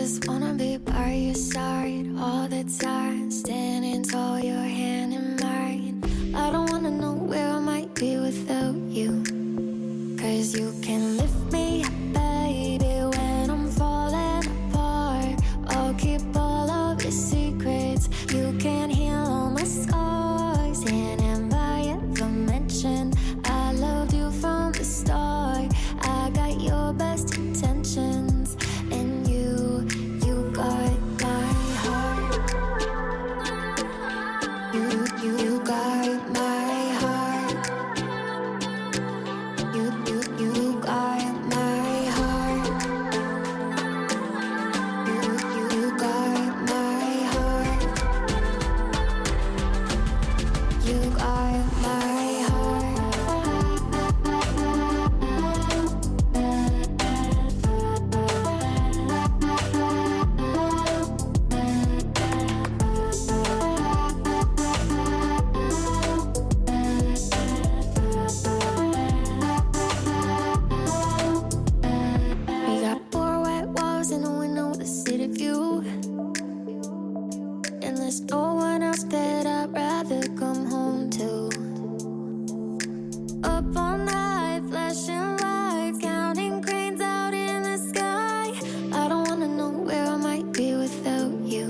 just wanna be by your side all the time, standing tall, your hand in mine. I don't wanna know where I might be without you, 'cause you can lift me up, baby, when I'm falling apart. I'll keep all of your secrets. You can heal all my scars. And if I ever mention I loved you from the start, I got your best intentions, and you got my heart. You got my heart. You got my heart. You got my heart. You got my heart. We got four white walls and a window with a city view, and there's no one else that I'd rather come home to. Up all night, flashing lights, counting cranes out in the sky. I don't wanna know where I might be without you,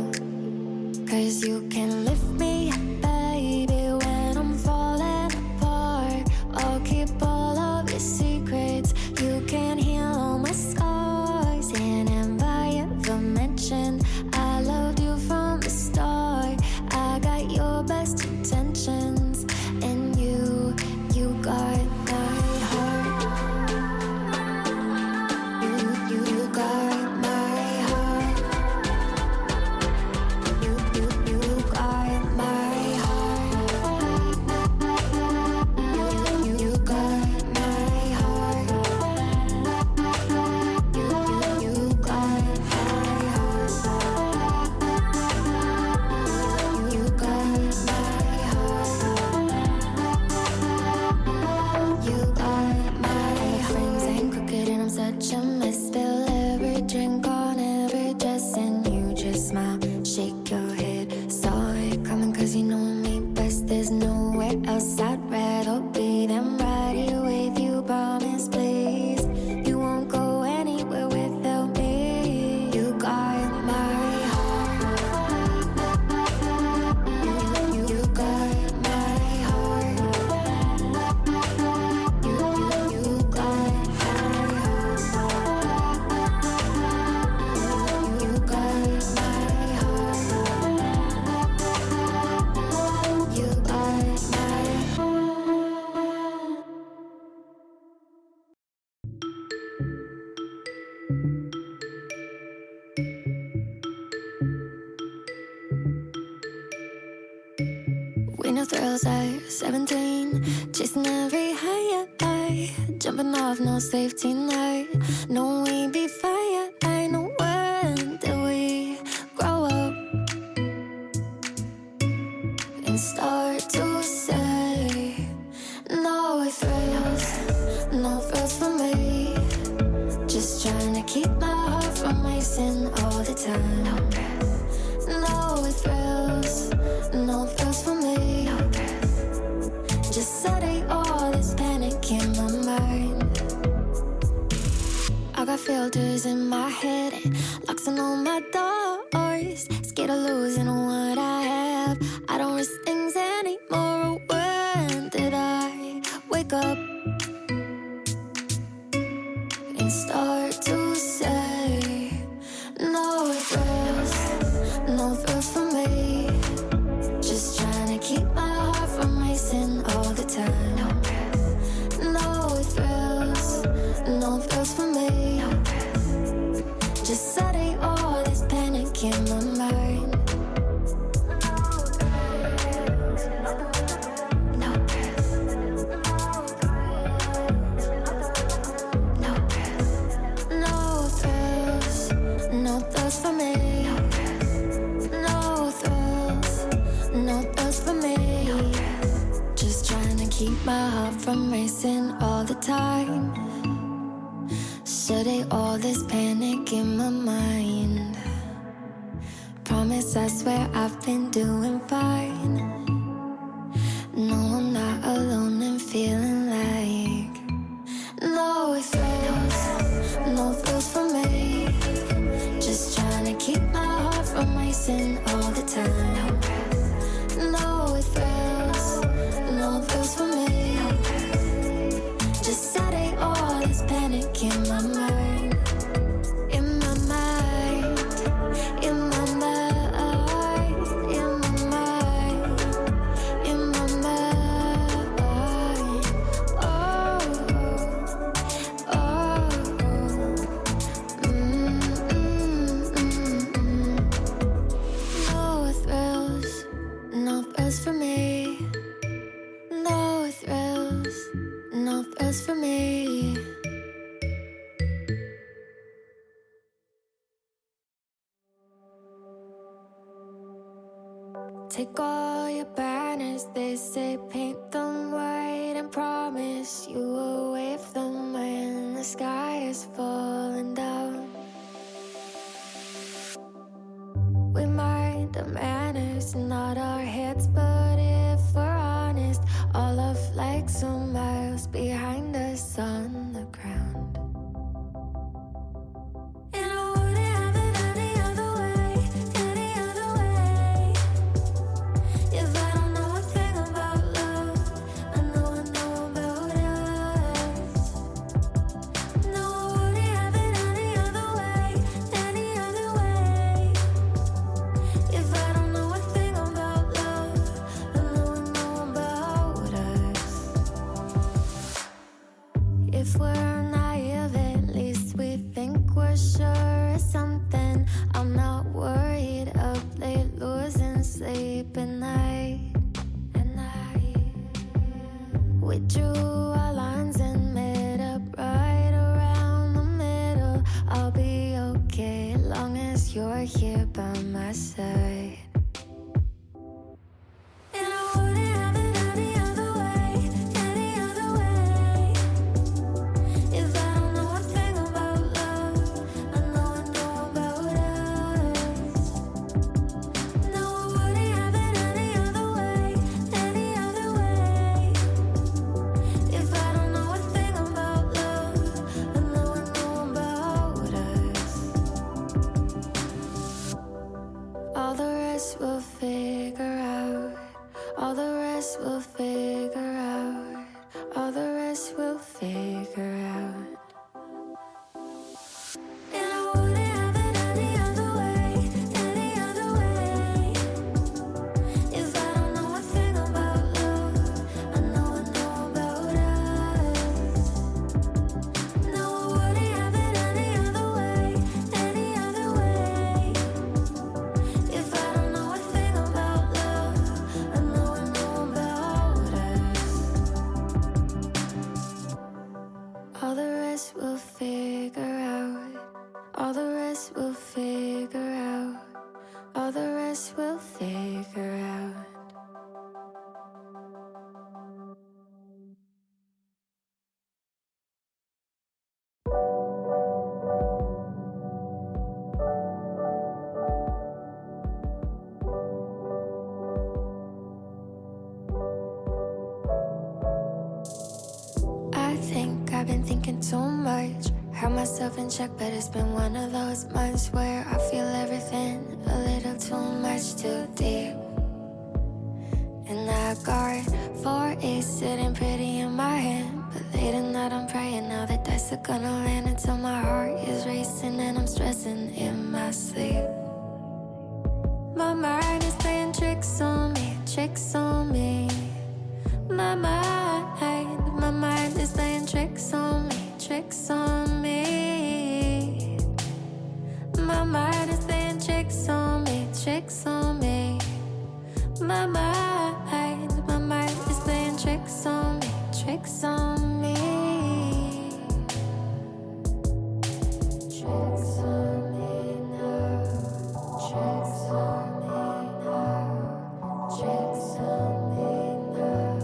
'cause you can lift me up, baby, when I'm falling apart. I'll keep all of your secrets. You can heal all my scars. And if I ever mention I loved you from the start, I got your best intentions, and you got my heart. You got my heart. You got my heart. You got my heart. You got my heart. You got my heart. You got my friends ain't crooked and I'm such a mess. Spill every drink on every dress, and you just smile, shake your head. Saw it coming 'cause you know me best. There's nowhere else I'd rather be than right here with you. Promise, please, you won't go anywhere without me. You got my heart. You got my heart. You got my heart. You got my heart. You got my heart. We know thrills at 17, chasing every high, jumping off, no safety net. No, we be fire. I know when did we grow up and start to say no thrills for me. Just trying to keep my heart from racing all the time. No thrills for me. Just setting all this panic in my mind. I got filters in my head, locks on all my doors. Scared of losing what I have. I don't risk things anymore. When did I wake up and start to say no thrills for me? Just trying to keep my heart from racing all the time. No thrills for me. Just setting all this panic in my mind. No thrills for me. No thrills for me. Just trying to keep my heart from racing all the time. Setting all this panic in my mind. Promise, I swear I've been doing fine. No, I'm not alone and feeling like no thrills, no thrills for me. Just trying to keep my heart from racing all the time. No thrills, no thrills for me. Just setting all this panic in my mind. In my mind, in my mind, in my mind, in my mind. Oh, oh, no thrills, no thrills for me. No thrills, no thrills for me. Take all your banners, they say paint them white, and promise you will wave them when the sky is falling down. We mind our manners, not our heads, but if we're honest, all our flags are miles behind us on the ground. And I wouldn't have it any other way, any other way. If I don't know a thing about love, I know about us. No, I wouldn't have it any other way, any other way. If I don't know a thing about love, I know about us. If we're naive, at least we think we're sure of something. I'm not worried of late losing sleep at night. We drew our lines and met up right around the middle. I'll be okay as long as you're here by my side. And I wouldn't have it any other way, any other way. If I don't know a thing about love, I know about us. No, I wouldn't have it any other way, any other way. If I don't know a thing about love, I know about us. All the rest we'll figure out. All the rest we'll figure out. All the rest we'll figure out. And I wouldn't have it any other way, any other way. If I don't know a thing about love, I know about us. No, I wouldn't have it any other way, any other way. If I don't know a thing about love, I know about us. All the rest we'll figure out. All the rest we'll figure out. All the rest we'll figure out. I think I've been thinking too much. Had myself in check, but it's been one of those months where I feel everything a little too much, too deep. And I got 4 aces sitting pretty in my hand, but late at night I'm praying now the dice are gonna land until my heart is racing and I'm stressing in my sleep. My mind is playing tricks on me, tricks on me. My mind is playing tricks on me, tricks on me. My mind is playing tricks on me, tricks on me. My mind is playing tricks on me, tricks on me. Tricks on me now, tricks on me now, tricks on me now.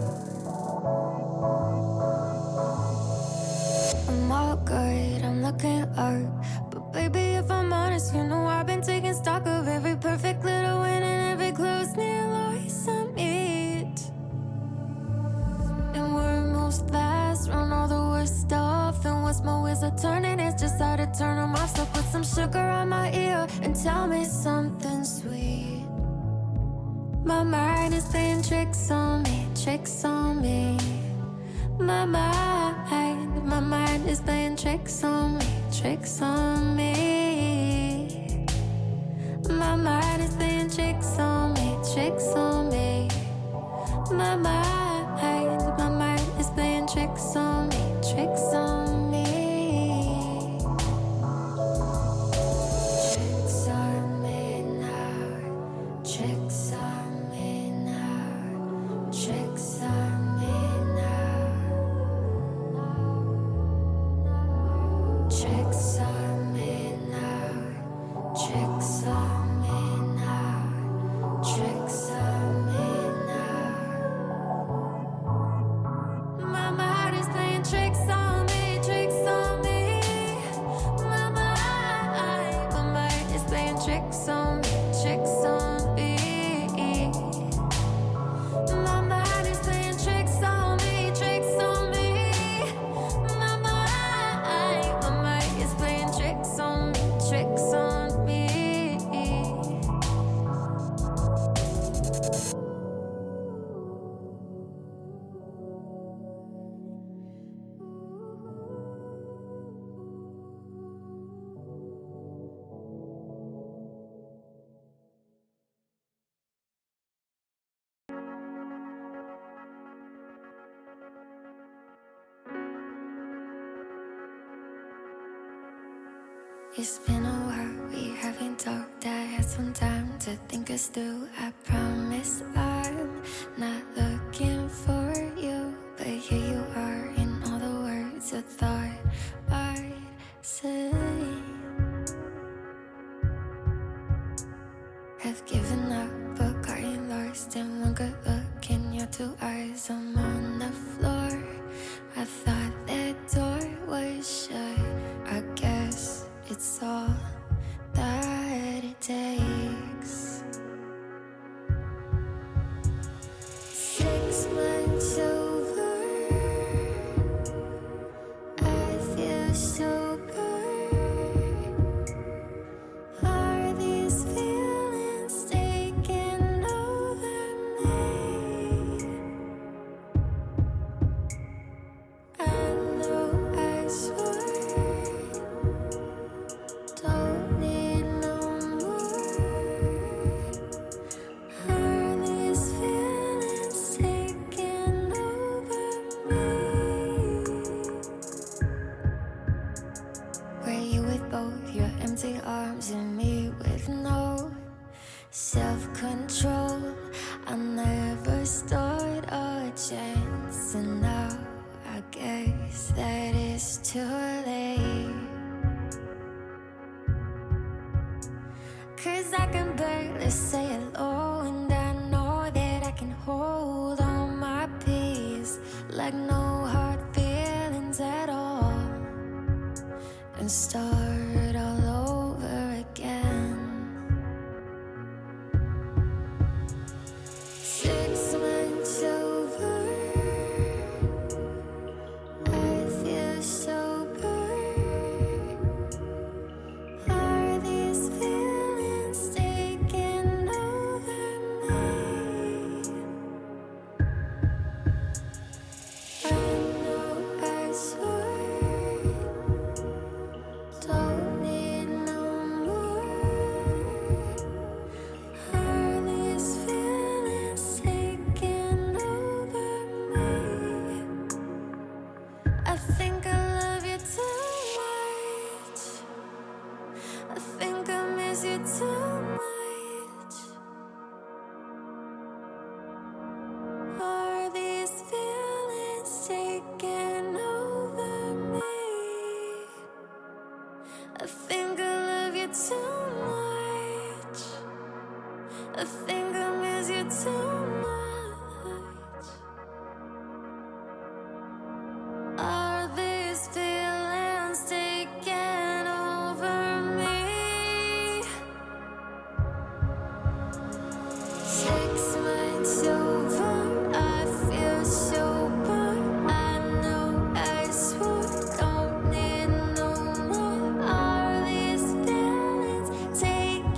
I'm all good, I'm looking up, but baby, if I'm honest, you know I've been taking stock of every perfect tell me something sweet. My mind is playing tricks on me, tricks on me. My mind is playing tricks on me, tricks on me. My mind is playing tricks on me, tricks on me. My mind is playing tricks on me, tricks on me. Tricks on me now, tricks on me now, tricks on me now. Tricks on me now, tricks on me now, tricks on me now. My mind is playing tricks on me, tricks on me. My mind is playing tricks on me, tricks on me. My mind is playing tricks on me, tricks on me. My mind is playing tricks on me, tricks on me. It's been a while, we haven't talked. I had some time to think us through. I promise I'm not looking for you, but here you are in all the words I thought I'd say. Have given up, but gotten lost in one good look in your two eyes. I'm on the floor. I thought that door was shut. I guess it's all that it takes. 6 months over, I feel so good. Are these feelings taking over me? I know I swore don't need no more. Are these feelings taking over me? Were you with both your empty arms and me with no self-control? I never stood a chance, and now I guess that it's too late. 'Cause I can barely say hello, and I know that I can hold on my peace like no hard feelings at all, and start all over again. 6 months over, I feel so good. Are these feelings taking over me? I know I swore don't need no more. Are these feelings taking over me? I think I love you too much. I think I miss you too much. Are these feelings taking over me? I think I love you too much. I think I miss you too much. Are these feelings taking over me? 6 months over, I feel sober. I know I swore don't need no more. Are these feelings taking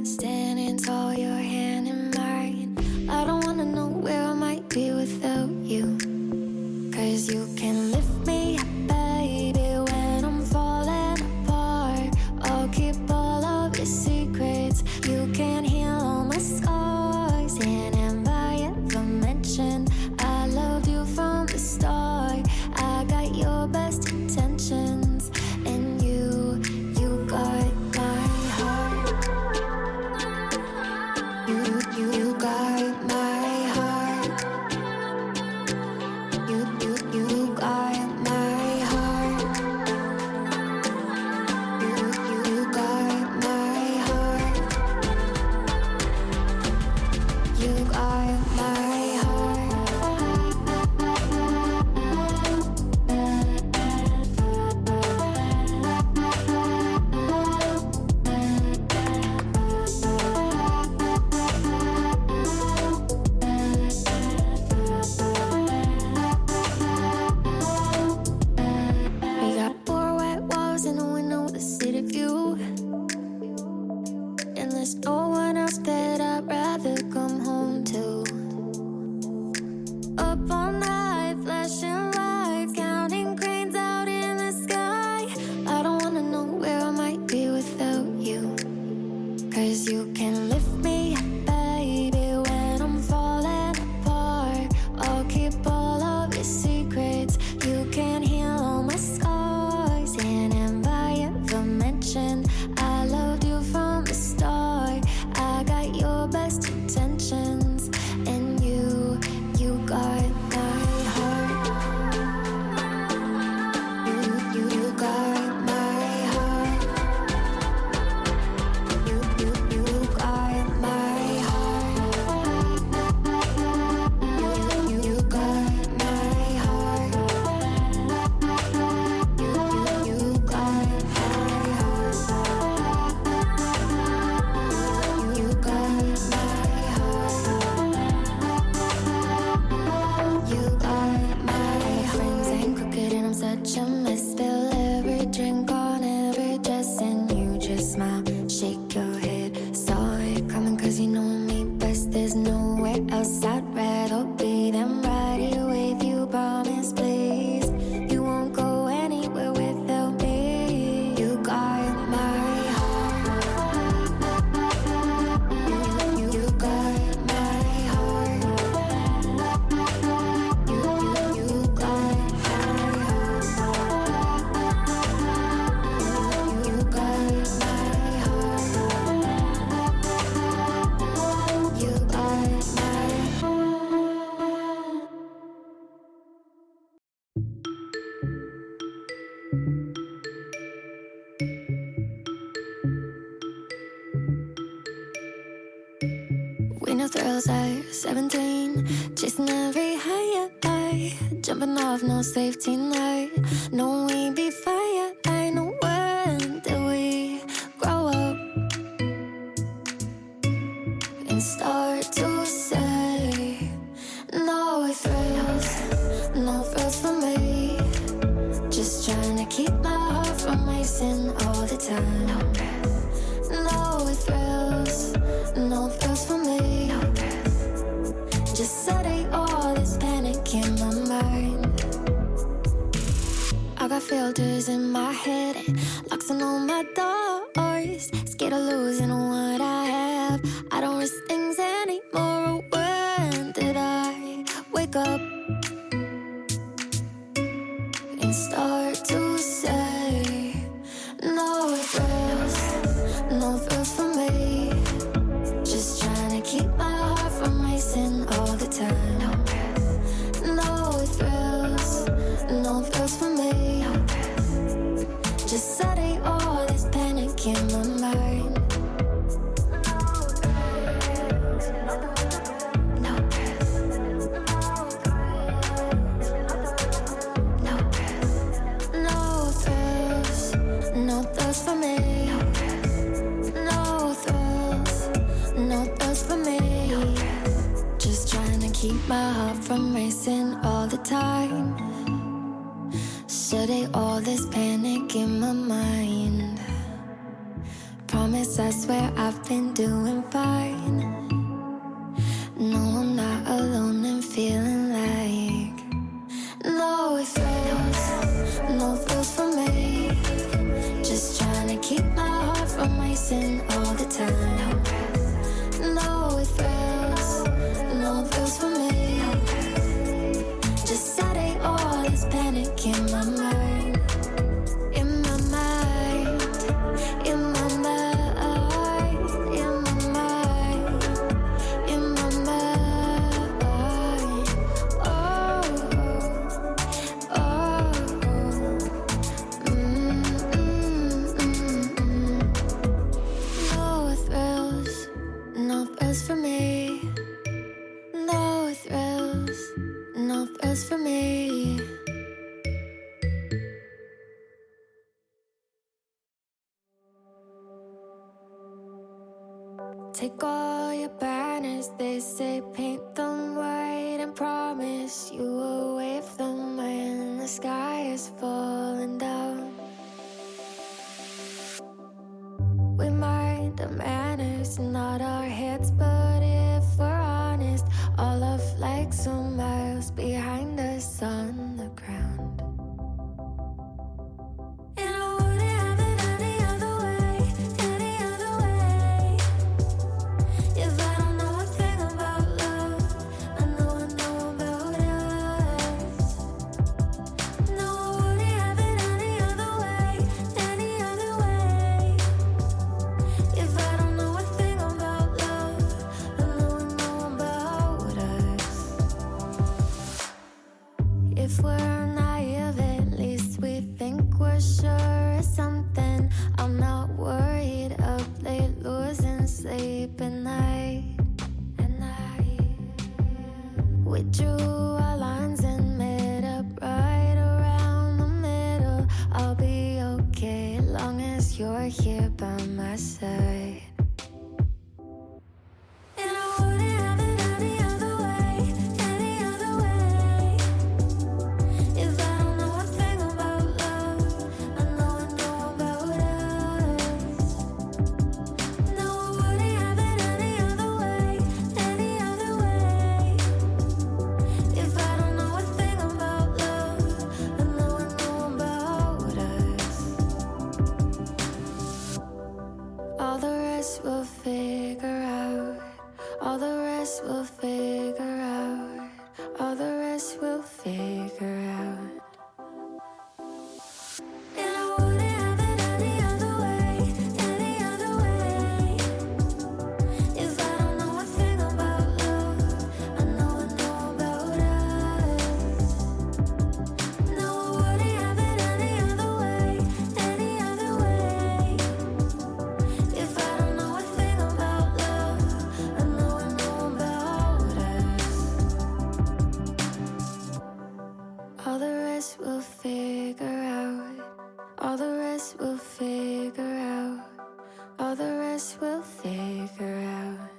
side, standing tall, your hand in mine. I don't wanna know where I might be without you. 'Cause you can lift me up, baby, when I'm falling apart. I'll keep all of your secrets. You can heal all my scars. And have I ever mentioned I loved you from the start? I got your best intentions, and you got my heart. You got my heart. You got my heart. You got my heart. You got my heart. We got four white walls and a window with a city view. And there's no one else that I'd rather come home to. Up all night, flashing lights, counting cranes out in the sky. I don't wanna know where I might be without you. 'Cause you can lift me up, baby, when I'm falling apart. I'll keep all of your secrets. You can heal all my scars. And have I ever mentioned I loved you from the start? I got your best intentions, and you got my heart. You got my heart. You got my heart. You got my heart. You got my heart. You got my heart. You got my friends ain't crooked and I'm such a mess. Spill every drink on every dress and you just smile, shake your head. Saw it coming 'cause you know me best. There's nowhere else I'd rather be than right here with you. Promise, please, you won't go anywhere without me. You got my heart. You got my heart. You got my heart. You got my heart. You got my heart. We know thrills at 17, chasing every high, jumping off no safety net. No, we be fire. I know when did we grow up and start to say no thrills, no thrills for me. Just trying to keep my heart from racing all the time. No thrills, no thrills for me. Just setting all this panic in my mind. I got filters in my head and locks on all my doors. Scared of losing what I have. I don't risk things anymore. When did I wake up and start to say no thrills, no thrills for me? Just trying to keep my heart from racing all the time. No thrills, no thrills for me. Just setting all this panic in my mind. No thrills, no thrills, no thrills, no thrills for me. No thrills, no thrills for me. Just trying to keep my heart from racing all the time. Setting all this panic in my mind. Promise, I swear I've been doing fine. No, I'm not alone and feeling like no thrills, no thrills for me. Just trying to keep my heart from racing all the time. No thrills, no thrills for me. Just setting all this panic in my mind. In my mind, in my mind, in my mind, in my mind. Oh, oh, no thrills, no thrills for me. No thrills, no thrills for me. Take all your banners, they say paint them white, and promise you will wave them when the sky is falling down. We mind our manners, not our heads, but if we're honest, all our flags are miles behind us on the ground. And I wouldn't have it any other way, any other way. If I don't know a thing about love, I know about us. No, I wouldn't have it any other way, any other way. If I don't know a thing about love, I know about us. If we're naive, at least we think we're sure of something. I'm not worried up late, losing sleep at night. We drew our lines and met up right around the middle. I'll be okay as long as you're here by my side. And I wouldn't have it any other way, any other way. If I don't know a thing about love, I know about us. No, I wouldn't have it any other way, any other way. If I don't know a thing about love, I know about us. All the rest we'll figure out. All the rest we'll figure out. All the rest we'll figure out. And I wouldn't have it any other way, any other way. If I don't know a thing about love, I know about us. No, I wouldn't have it any other way, any other way. If I don't know a thing about love, I know about us. All the rest we'll figure out. All the rest we'll figure out. All the rest we'll figure out.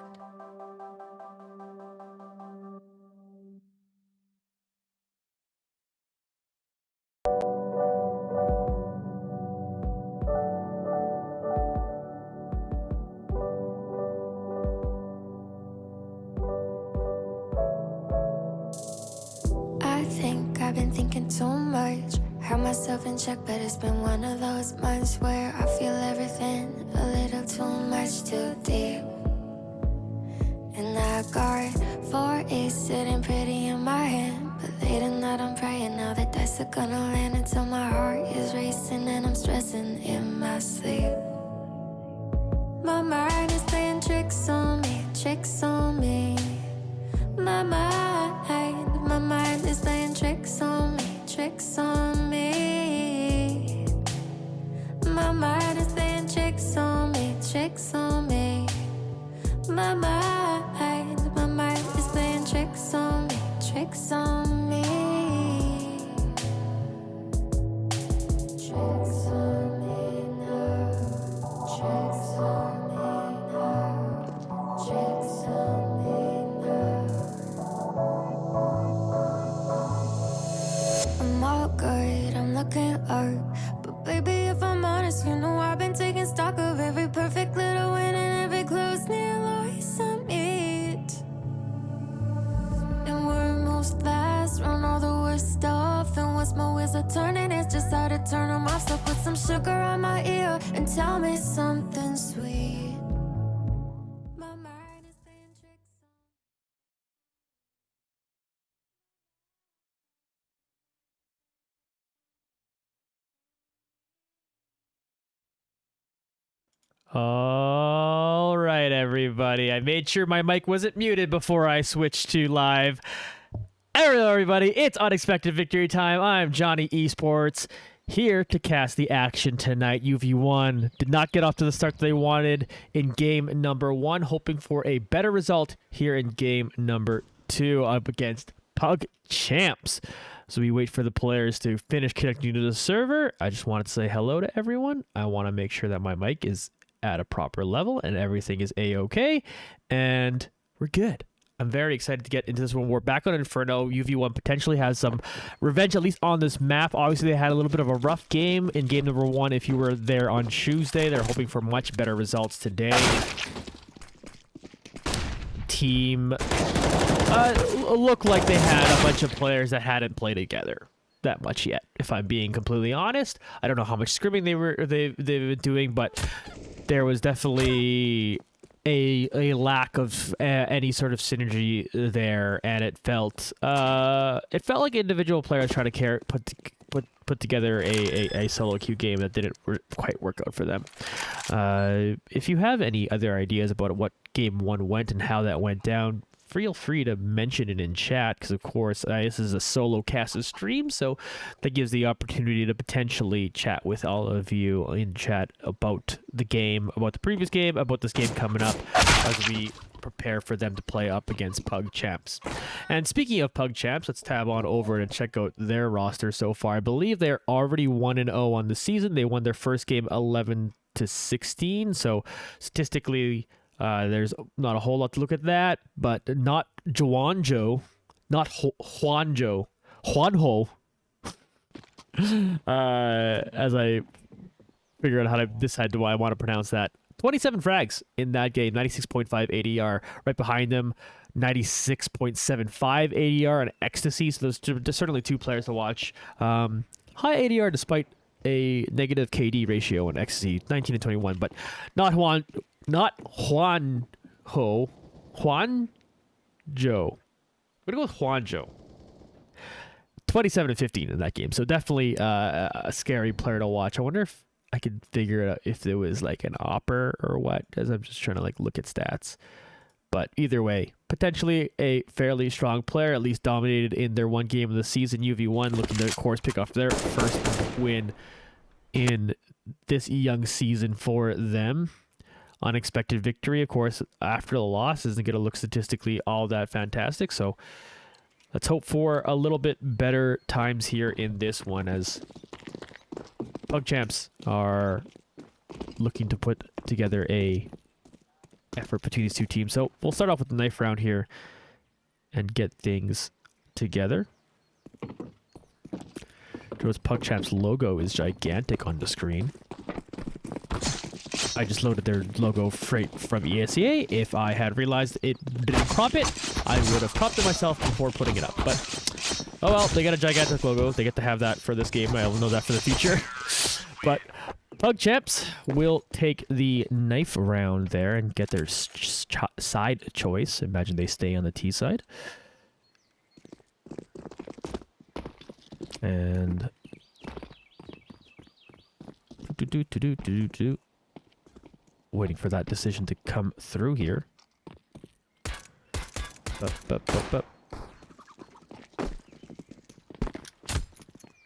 I think I've been thinking too much. Held myself in check, but it's been one of those months where I feel everything a little too much, too deep. And I got 4 A's sitting pretty in my hand, but late at night I'm praying now the dice are gonna land until my heart is racing and I'm stressing in my sleep. My mind is playing tricks on me, tricks on me. My mind is playing tricks on me, tricks on me. My mind is playing tricks on me, tricks on me. My mind is playing tricks on me, tricks on me. Tricks on me now, tricks on me now, tricks on me now. I'm all good, I'm looking up, but baby, if I'm honest, you know I've been taking stock of every perfect little win and every close near loss. sugar on my ear and tell me something sweet. My mind is playing tricks on. All right, everybody. I made sure my mic wasn't muted before I switched to live. Hello, everybody. It's Unexpected Victory time. I'm Johnny Esports, here to cast the action tonight. UV1 did not get off to the start they wanted in game number 1, hoping for a better result here in game number 2 up against PUGCHAMPS. So we wait for the players to finish connecting to the server. I just wanted to say hello to everyone. I want to make sure that my mic is at a proper level and everything is a-okay, and we're good. I'm very excited to get into this one. We're back on Inferno. UV1 potentially has some revenge, at least on this map. Obviously, they had a little bit of a rough game in game number 1. If you were there on Tuesday, they're hoping for much better results today. Team looked like they had a bunch of players that hadn't played together that much yet, if I'm being completely honest. I don't know how much scrimming they've been doing, but there was definitely a lack of any sort of synergy there, and it felt like individual players trying to put together a solo queue game that didn't quite work out for them. If you have any other ideas about what game 1 went and how that went down, feel free to mention it in chat, because of course this is a solo casted stream, so that gives the opportunity to potentially chat with all of you in chat about the game, about the previous game, about this game coming up as we prepare for them to play up against PUGCHAMPS. And speaking of PUGCHAMPS, let's tab on over and check out their roster so far. I believe they're already 1-0 on the season. They won their first game 11-16, so statistically there's not a whole lot to look at that, but not Juanjo, not Juanjo, Juanjo. As I figure out how to decide do I want to pronounce that. 27 frags in that game, 96.5 ADR. Right behind them, 96.75 ADR and Ecstasy. So there's certainly 2 players to watch. High ADR despite a negative KD ratio on Ecstasy, 19-21, but not Juanjo. Juanjo. I'm gonna go with Juanjo. 27-15 in that game, so definitely a scary player to watch. I wonder if I could figure out if there was like an opper or what, as I'm just trying to like look at stats. But either way, potentially a fairly strong player, at least dominated in their 1 game of the season. UV1 looking to, of course, pick off their first win in this young season for them. Unexpected victory, of course, after the loss isn't going to look statistically all that fantastic. So let's hope for a little bit better times here in this one, as PUGCHAMPS are looking to put together a effort between these 2 teams. So we'll start off with the knife round here and get things together. Joe's PUGCHAMPS logo is gigantic on the screen. I just loaded their logo straight from ESEA. If I had realized it didn't crop it, I would have cropped it myself before putting it up. But, oh well, they got a gigantic logo. They get to have that for this game. I'll know that for the future. But PUGCHAMPS will take the knife round there and get their side choice. Imagine they stay on the T side. And... waiting for that decision to come through here.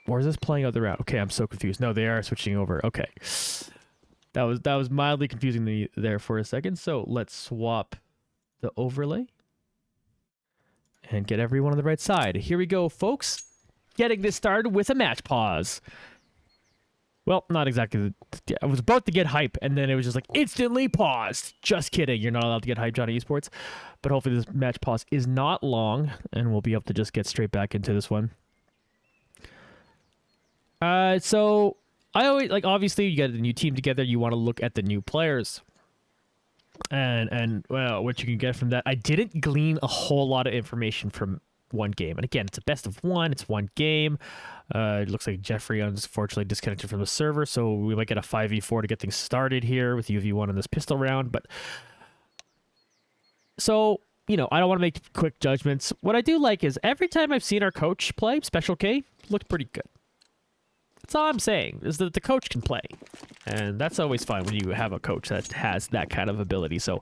Or is this playing out the route? Okay, I'm so confused. No, they are switching over. Okay. That was mildly confusing me there for a second. So let's swap the overlay and get everyone on the right side. Here we go, folks. Getting this started with a match pause. Well, not exactly. I was about to get hype, and then it was just like instantly paused. Just kidding. You're not allowed to get hype, Johnny Esports. But hopefully this match pause is not long, and we'll be able to just get straight back into this one. So I always, like, obviously you get a new team together. You want to look at the new players. And well, what you can get from that. I didn't glean a whole lot of information from one game. And again, it's a best of one. It's one game. It looks like Jeffrey unfortunately disconnected from the server, so we might get a 5v4 to get things started here with UV1 in this pistol round. But so, you know, I don't want to make quick judgments. What I do like is every time I've seen our coach play, Special K looked pretty good. That's all I'm saying, is that the coach can play. And that's always fun when you have a coach that has that kind of ability. So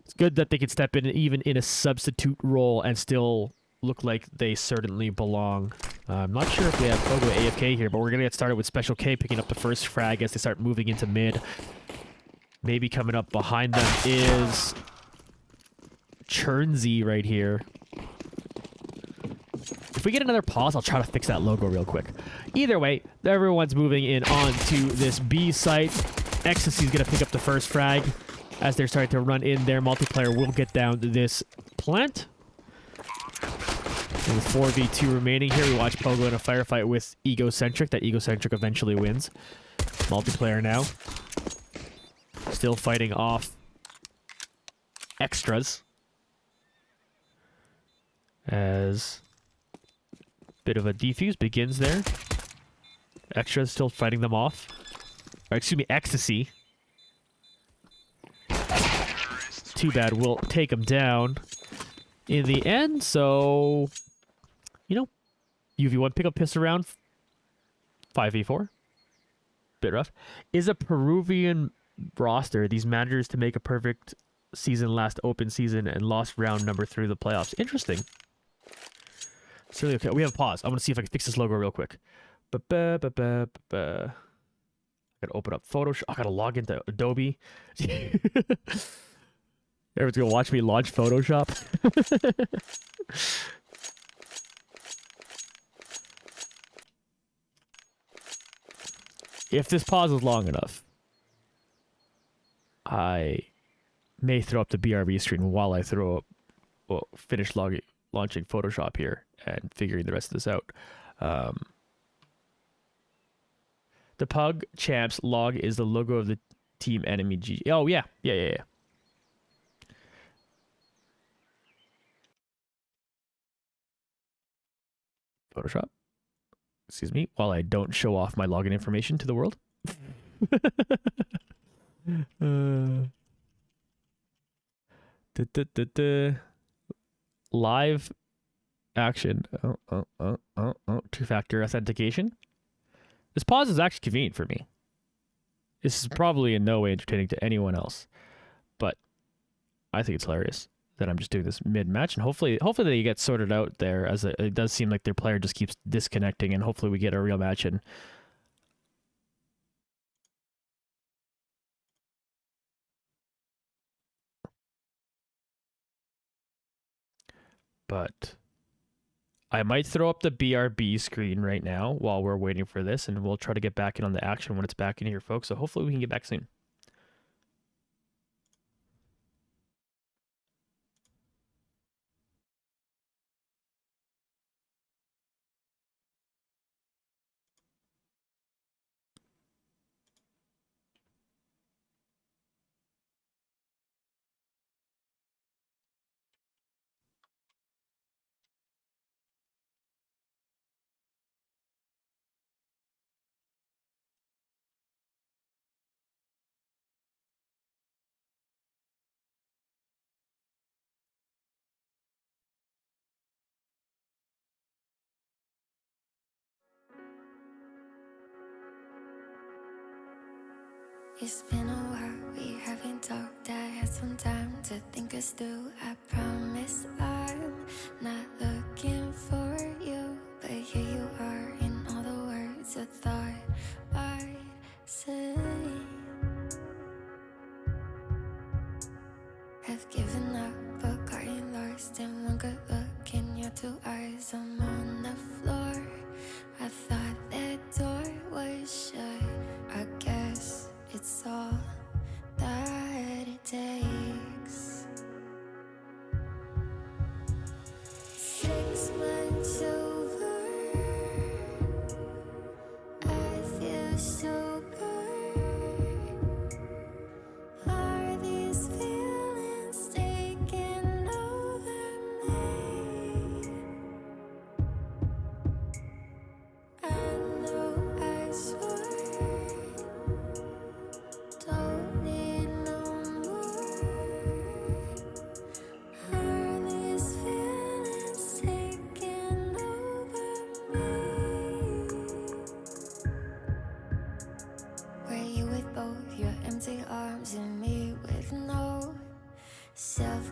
it's good that they can step in even in a substitute role and still look like they certainly belong. I'm not sure if we have Pogo AFK here, but we're going to get started with Special K picking up the first frag as they start moving into mid. Maybe coming up behind them is Churnsy right here. If we get another pause, I'll try to fix that logo real quick. Either way, everyone's moving in onto this B site. Ecstasy's going to pick up the first frag as they're starting to run in there. Multiplayer will get down to this plant. And with 4v2 remaining here, we watch Pogo in a firefight with Egocentric. That Egocentric eventually wins. Multiplayer now. Still fighting off extras. As bit of a defuse begins there. Extras still fighting them off. Or, excuse me, Ecstasy. Too bad, we'll take them down in the end. So, you know, UV1 pick up pistol round 5v4. Bit rough. Is a Peruvian roster these managers to make a perfect season last open season and lost round number 3 of the playoffs? Interesting. It's really okay. We have a pause. I'm going to see if I can fix this logo real quick. I gotta open up Photoshop. I gotta log into Adobe. Everyone's gonna watch me launch Photoshop. If this pause is long enough, I may throw up the BRB screen while I finish launching Photoshop here and figuring the rest of this out. The PUGCHAMPS log is the logo of the team enemy G. Oh, yeah. Yeah. Photoshop. Excuse me, while I don't show off my login information to the world. Live action. Two-factor authentication. This pause is actually convenient for me. This is probably in no way entertaining to anyone else, but I think it's hilarious that I'm just doing this mid-match, and hopefully they get sorted out there, as it does seem like their player just keeps disconnecting, and hopefully we get a real match in. But I might throw up the BRB screen right now while we're waiting for this, and we'll try to get back in on the action when it's back in here, folks. So hopefully we can get back soon. It's been a while, we haven't talked. I had some time to think us through. I promise I'm not looking for you, but here you are in all the words I thought I'd say. Have given up, but gotten lost in one good look in your 2 eyes. I'm on the floor. I thought that door was shut. I guess it's all that it takes. 6 months over, I feel so good. Are these feelings taking over me?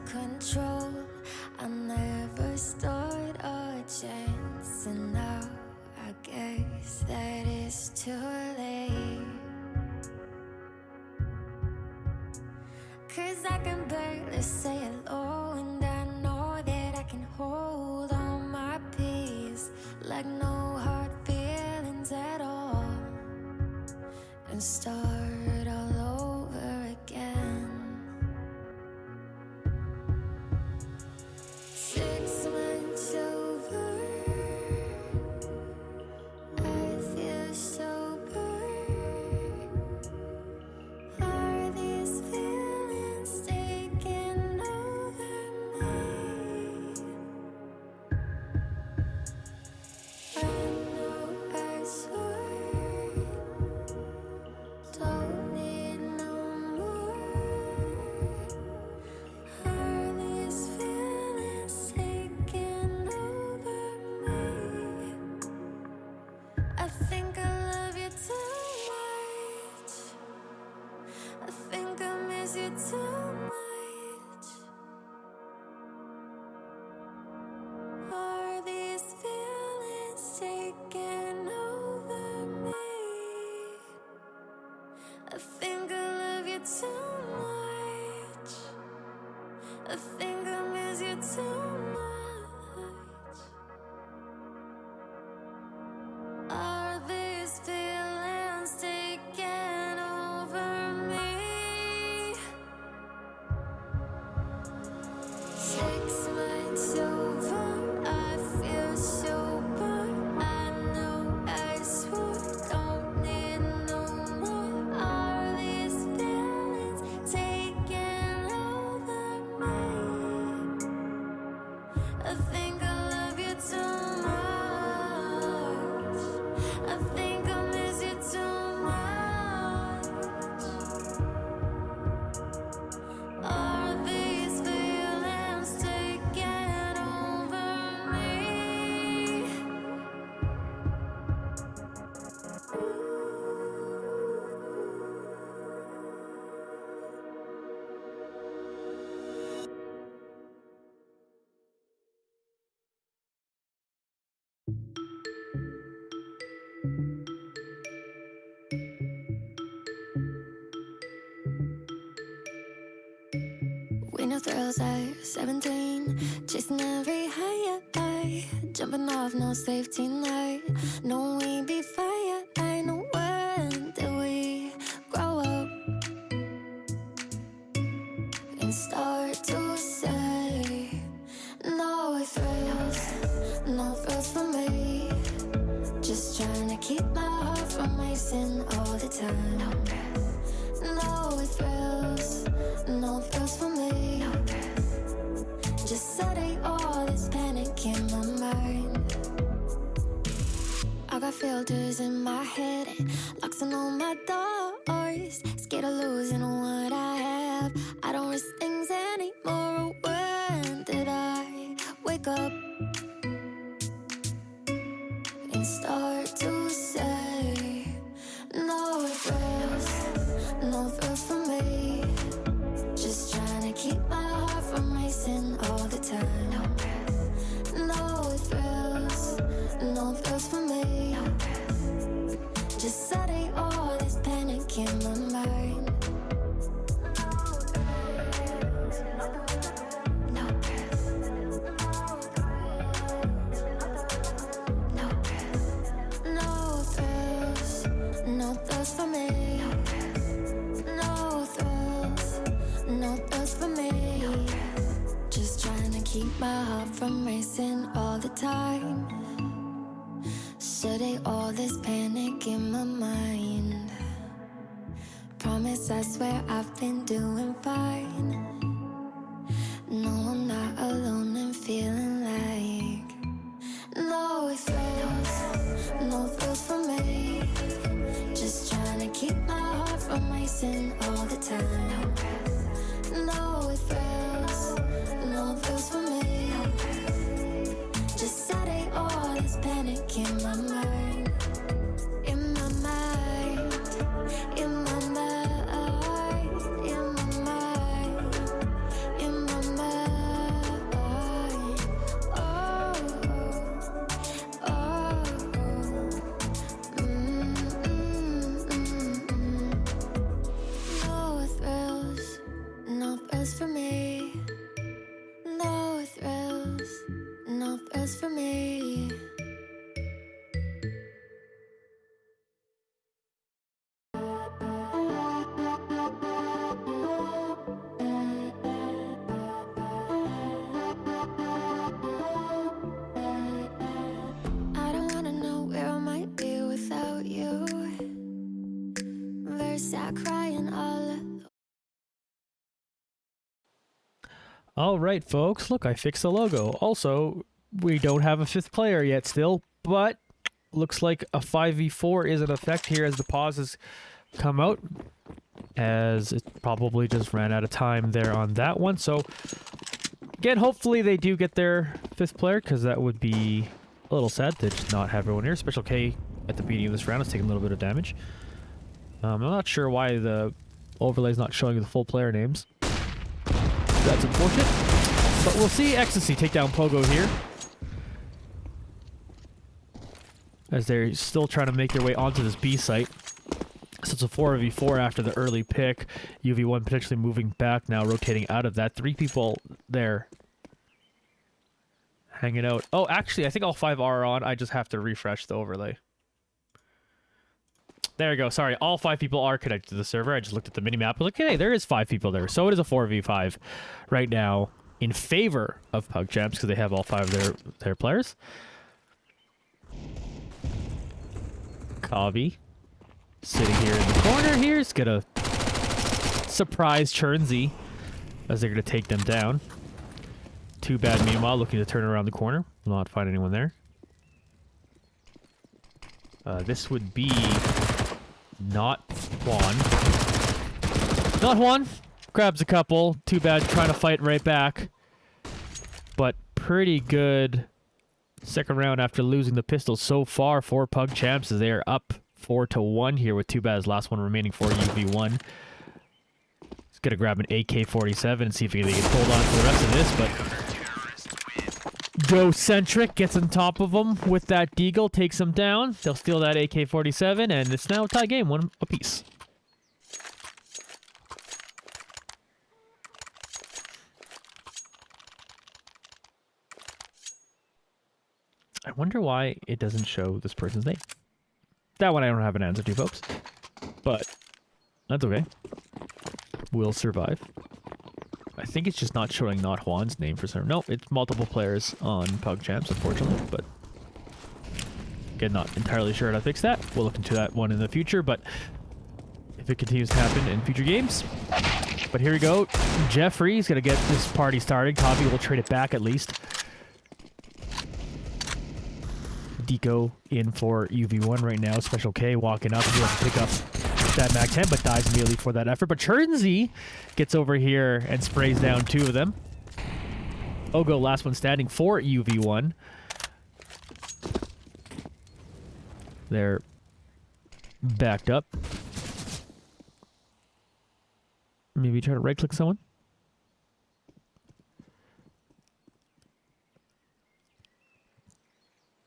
control. I never stood a chance, and now I guess that it's too late. 'Cause I can barely say hello, and I know that I can hold all my peace like no hard feelings at all, and start all over again. 6 months over, I feel sober. Are these feelings taking over me? I know I swore don't need no more. Are these feelings taking over me? I think I love you too much. I think I miss you too much. Are these feelings taking over me? I think I love you too much. I think I miss you too much. Are these feelings taking over me? 6 months over, I feel sober. I know I swore don't need no more. Are these feelings taking over me? I think I love you too much. I think I miss you too much. Are these feelings taking over me? We know thrills at 17, chasing every high, jumping off no safety net. No, we be fire. I know when did we grow up and start to say no thrills for me. Just trying to keep my heart from racing all the time. No thrills for me. Just setting all this panic in my mind. I got filters in my head, locks on all my doors. Scared of losing what I have. I don't risk things anymore. When did I wake up and start to say no thrills for me? Just trying to keep my heart from racing all the time. No thrills for me. Just setting all this panic in my mind. No thrills for me. No thrills for me. Just trying to keep my heart from racing all the time. Setting all this panic in my mind. Promise, I swear I've been doing fine. No, I'm not alone and feeling like no thrills for me. Just trying to keep my heart from racing all the time. No thrills for me. Just setting all this panic in my mind. In my mind. In my mind. In my mind. start crying all alone. All right, folks. Look, I fixed the logo. Also, we don't have a 5th player yet still, but looks like a 5v4 is in effect here as the pauses come out, as it probably just ran out of time there on that one. So, again, hopefully they do get their 5th player, because that would be a little sad to just not have everyone here. Special K at the beginning of this round is taking a little bit of damage. I'm not sure why the overlay is not showing the full player names. That's unfortunate. But we'll see Ecstasy take down Pogo here, as they're still trying to make their way onto this B site. So it's a 4v4 after the early pick. UV1 potentially moving back now, rotating out of that. 3 people there hanging out. Oh, actually, I think all 5 are on. I just have to refresh the overlay. There we go. Sorry, all 5 people are connected to the server. I just looked at the minimap. I was like, hey, there is 5 people there. So it is a 4v5 right now in favor of PUGCHAMPS, because they have all 5 of their players. Kavi sitting here in the corner here is gonna surprise Chernsey as they're gonna take them down. Too bad, meanwhile, looking to turn around the corner. Will not find anyone there. This would be not Juan. Not Juan. Grabs a couple. Too bad, trying to fight right back. But pretty good second round after losing the pistol so far for PUGCHAMPS, as they are up 4-1 here with Too Bad's last one remaining for UV1. He's going to grab an AK-47 and see if he can hold on for the rest of this, but Go-Centric gets on top of him with that Deagle, takes him down. They'll steal that AK-47, and it's now a tie game, 1 apiece. I wonder why it doesn't show this person's name. That one I don't have an answer to, folks. But that's okay. We'll survive. I think it's just not showing not Juan's name for some. No, it's multiple players on PUGCHAMPS, unfortunately. But again, not entirely sure how to fix that. We'll look into that one in the future, but if it continues to happen in future games. But here we go. Jeffrey's gonna get this party started. Kavi will trade it back at least. Deco in for UV1 right now. Special K walking up here to pick up that Mag 10, but dies immediately for that effort. But Chernsey gets over here and sprays down 2 of them. Ogo, last one standing for UV1. They're backed up. Maybe try to right-click someone.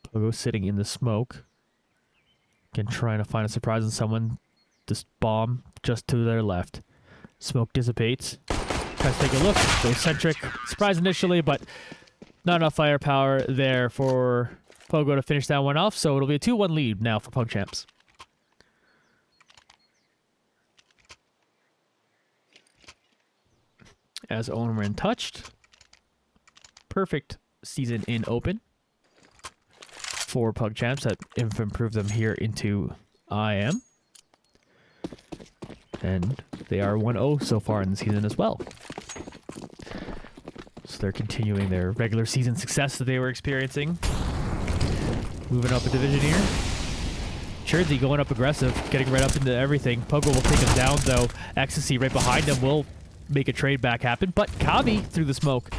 Pogo sitting in the smoke. Again, trying to find a surprise in someone. This bomb just to their left. Smoke dissipates. Tries to take a look. Go-Centric. Surprise initially, but not enough firepower there for Pogo to finish that one off. So it'll be a 2-1 lead now for PUGCHAMPS. As Owen touched. Perfect season in open for PUGCHAMPS that improved them here into IM. And they are 1-0 so far in the season as well. So they're continuing their regular season success that they were experiencing. Moving up a division here. Chernsey going up aggressive, getting right up into everything. Pogo will take him down though. Ecstasy right behind him will make a trade back happen. But Kavi through the smoke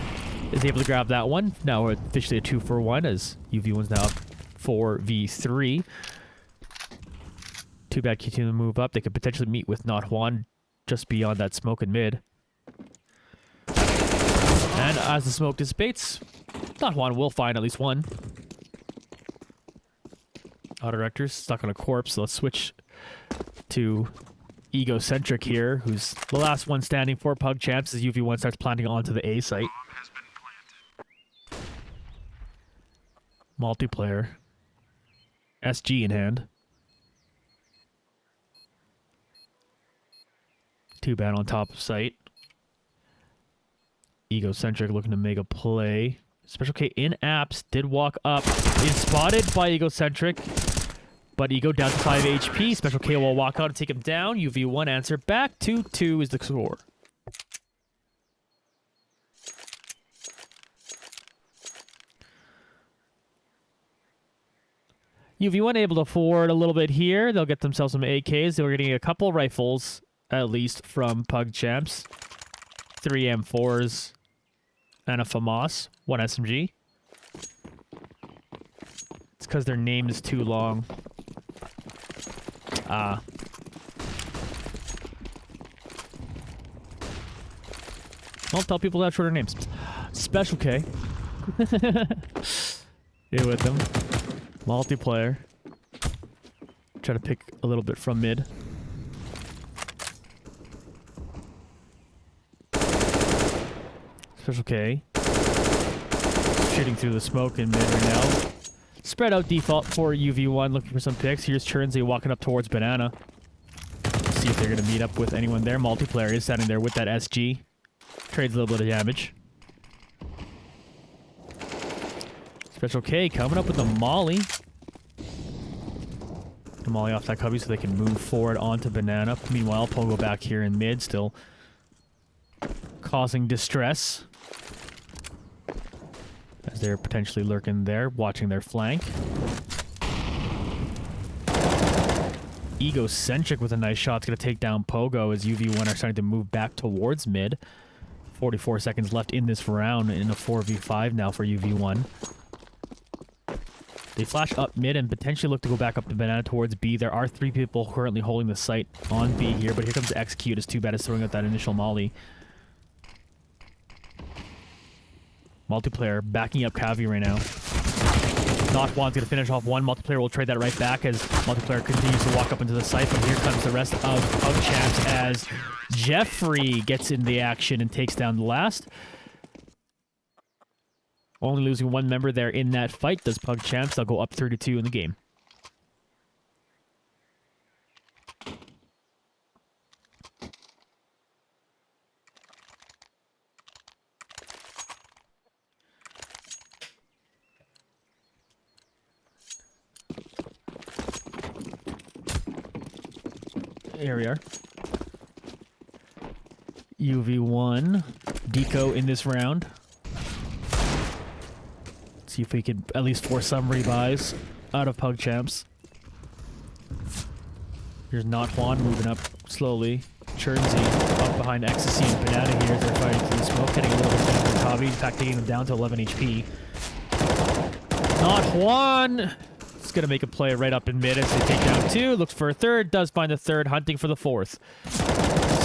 is able to grab that one. Now we're officially a 2-for-1 as UV1's now up 4v3. Too bad continue to move up. They could potentially meet with Not Juan just beyond that smoke in mid. And as the smoke dissipates, Not Juan will find at least one. Auto Director's stuck on a corpse, so let's switch to Egocentric here, who's the last one standing for PUGCHAMPS as UV1 starts planting onto the A site. Multiplayer. SG in hand. Too bad on top of site. Egocentric looking to make a play. Special K in apps did walk up. Is spotted by Egocentric. But Ego down to 5 HP. Special K will walk out and take him down. UV1 answer back. 2-2 is the score. UV1 able to forward a little bit here. They'll get themselves some AKs. They were getting a couple rifles, at least, from PUGCHAMPS. 3 M4s and a FAMAS. 1 SMG. It's because their name is too long. Don't tell people to have shorter names. Special K. Stay with them. Multiplayer. Try to pick a little bit from mid. Special K. Shooting through the smoke in mid right now. Spread out default for UV1, looking for some picks. Here's Churnsey walking up towards Banana. See if they're going to meet up with anyone there. Multiplayer is standing there with that SG. Trades a little bit of damage. Special K coming up with the molly. The molly off that cubby so they can move forward onto Banana. Meanwhile, Pogo back here in mid, still causing distress. As they're potentially lurking there, watching their flank. Egocentric with a nice shot. It's going to take down Pogo as UV1 are starting to move back towards mid. 44 seconds left in this round in a 4v5 now for UV1. They flash up mid and potentially look to go back up to Banana towards B. There are 3 people currently holding the site on B here, but here comes Execute. It's too bad it's throwing out that initial molly. Multiplayer backing up Cavi right now. Not Juan's gonna finish off one. Multiplayer will trade that right back as Multiplayer continues to walk up into the site, but here comes the rest of PUGCHAMPS as Jeffrey gets in the action and takes down the last. Only losing 1 member there in that fight does PUGCHAMPS. They'll go up 32 in the game. Here we are. UV1 deco in this round. See if we could at least force some rebuys out of PUGCHAMPS. Here's Not Juan moving up slowly. Churnsey up behind Ecstasy and Banana here. They're fighting through the smoke, getting a little bit of from Kavi. In fact, taking them down to 11 HP. Not Juan! It's going to make a play right up in mid as they take down 2. Looks for a 3rd. Does find the 3rd. Hunting for the 4th.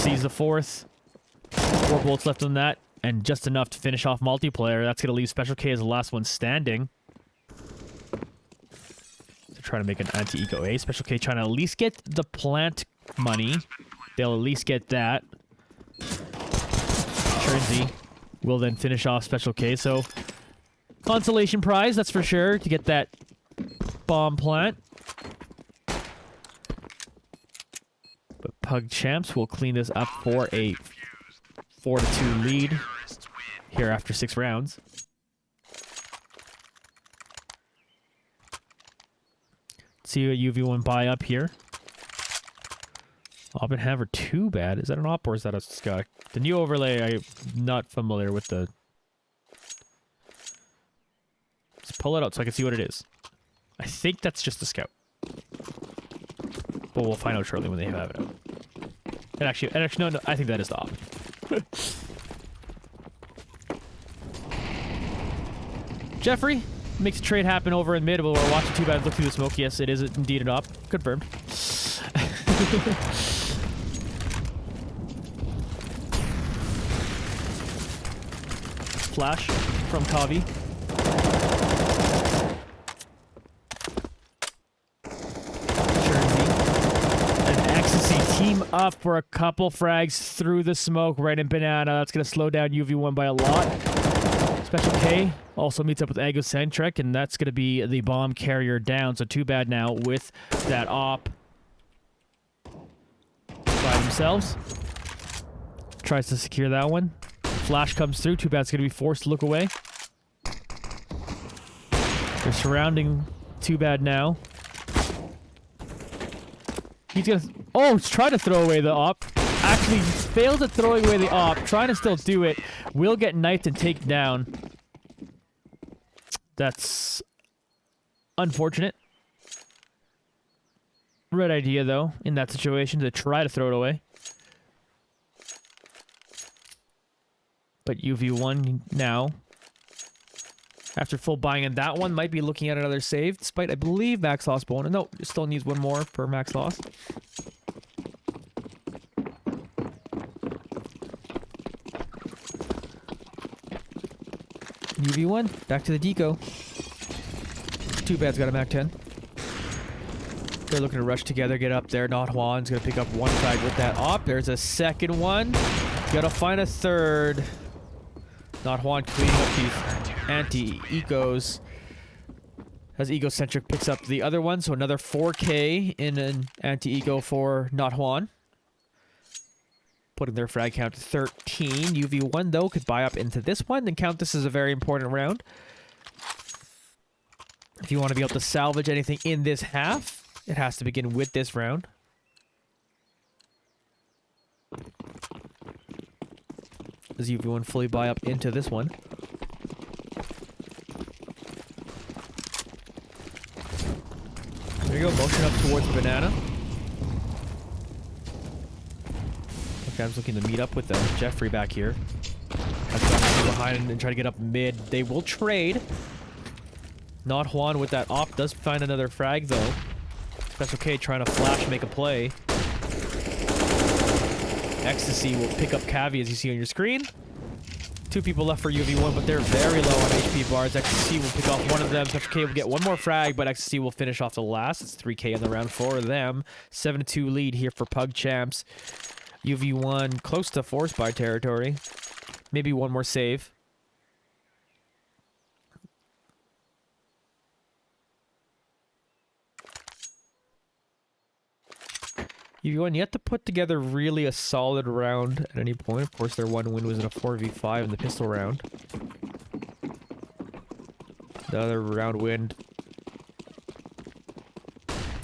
Sees the 4th. 4 bullets left on that. And just enough to finish off Multiplayer. That's going to leave Special K as the last one standing. They're trying to make an anti-eco A. Special K trying to at least get the plant money. They'll at least get that. Churnsey will then finish off Special K. So, consolation prize, that's for sure, to get that bomb plant. But PUGCHAMPS will clean this up for a 4-2 lead here after 6 rounds. Let's see what UV1 buy up here. Oppenhammer too bad. Is that an op or is that a sky? The new overlay, I'm not familiar with the... Let's pull it out so I can see what it is. I think that's just a scout. But we'll find out shortly when they have it out. And actually no, I think that is the op. Jeffrey makes a trade happen over in mid, but we're watching too bad look through the smoke. Yes, it is indeed an op. Confirmed. Flash from Kavi. Team up for a couple frags through the smoke right in Banana. That's going to slow down UV1 by a lot. Special K also meets up with Egocentric, and that's going to be the bomb carrier down. So too bad now with that op by themselves. Tries to secure that one. Flash comes through. Too bad it's going to be forced to look away. They're surrounding Too Bad now. He's gonna... Oh, he's trying to throw away the op. Actually, fails at throwing away the op. Trying to still do it. Will get knifed and taken down. That's unfortunate. Right idea, though, in that situation, to try to throw it away. But UV1 now, after full buying in that one, might be looking at another save, despite, I believe, max loss bonus. No, still needs one more per max loss. UV1, back to the deco. Too bad's got a Mac 10. They're looking to rush together, get up there. Not Juan's gonna pick up one frag with that op. There's a second one. Gotta find a third. Not Juan cleaning up these anti-ecos. As Egocentric picks up the other one, so another 4K in an anti-eco for Not Juan. Putting their frag count to 13. UV1, though, could buy up into this one and count this as a very important round. If you want to be able to salvage anything in this half, it has to begin with this round. As UV1 fully buy up into this one. There you go, motion up towards the banana. PUGCHAMPS looking to meet up with Jeffrey back here. That's behind and try to get up mid. They will trade. Not Juan with that op does find another frag though. That's okay, trying to flash make a play. Ecstasy will pick up Cavi as you see on your screen. Two people left for UV1, but they're very low on HP bars. Ecstasy will pick off one of them. Special K will get one more frag, but Ecstasy will finish off the last. It's 3K in the round for them. 7-2 lead here for PUGCHAMPS. UV1 close to force buy territory. Maybe one more save. UV1 yet to put together really a solid round at any point. Of course, their one win was in a 4v5 in the pistol round. The other round win...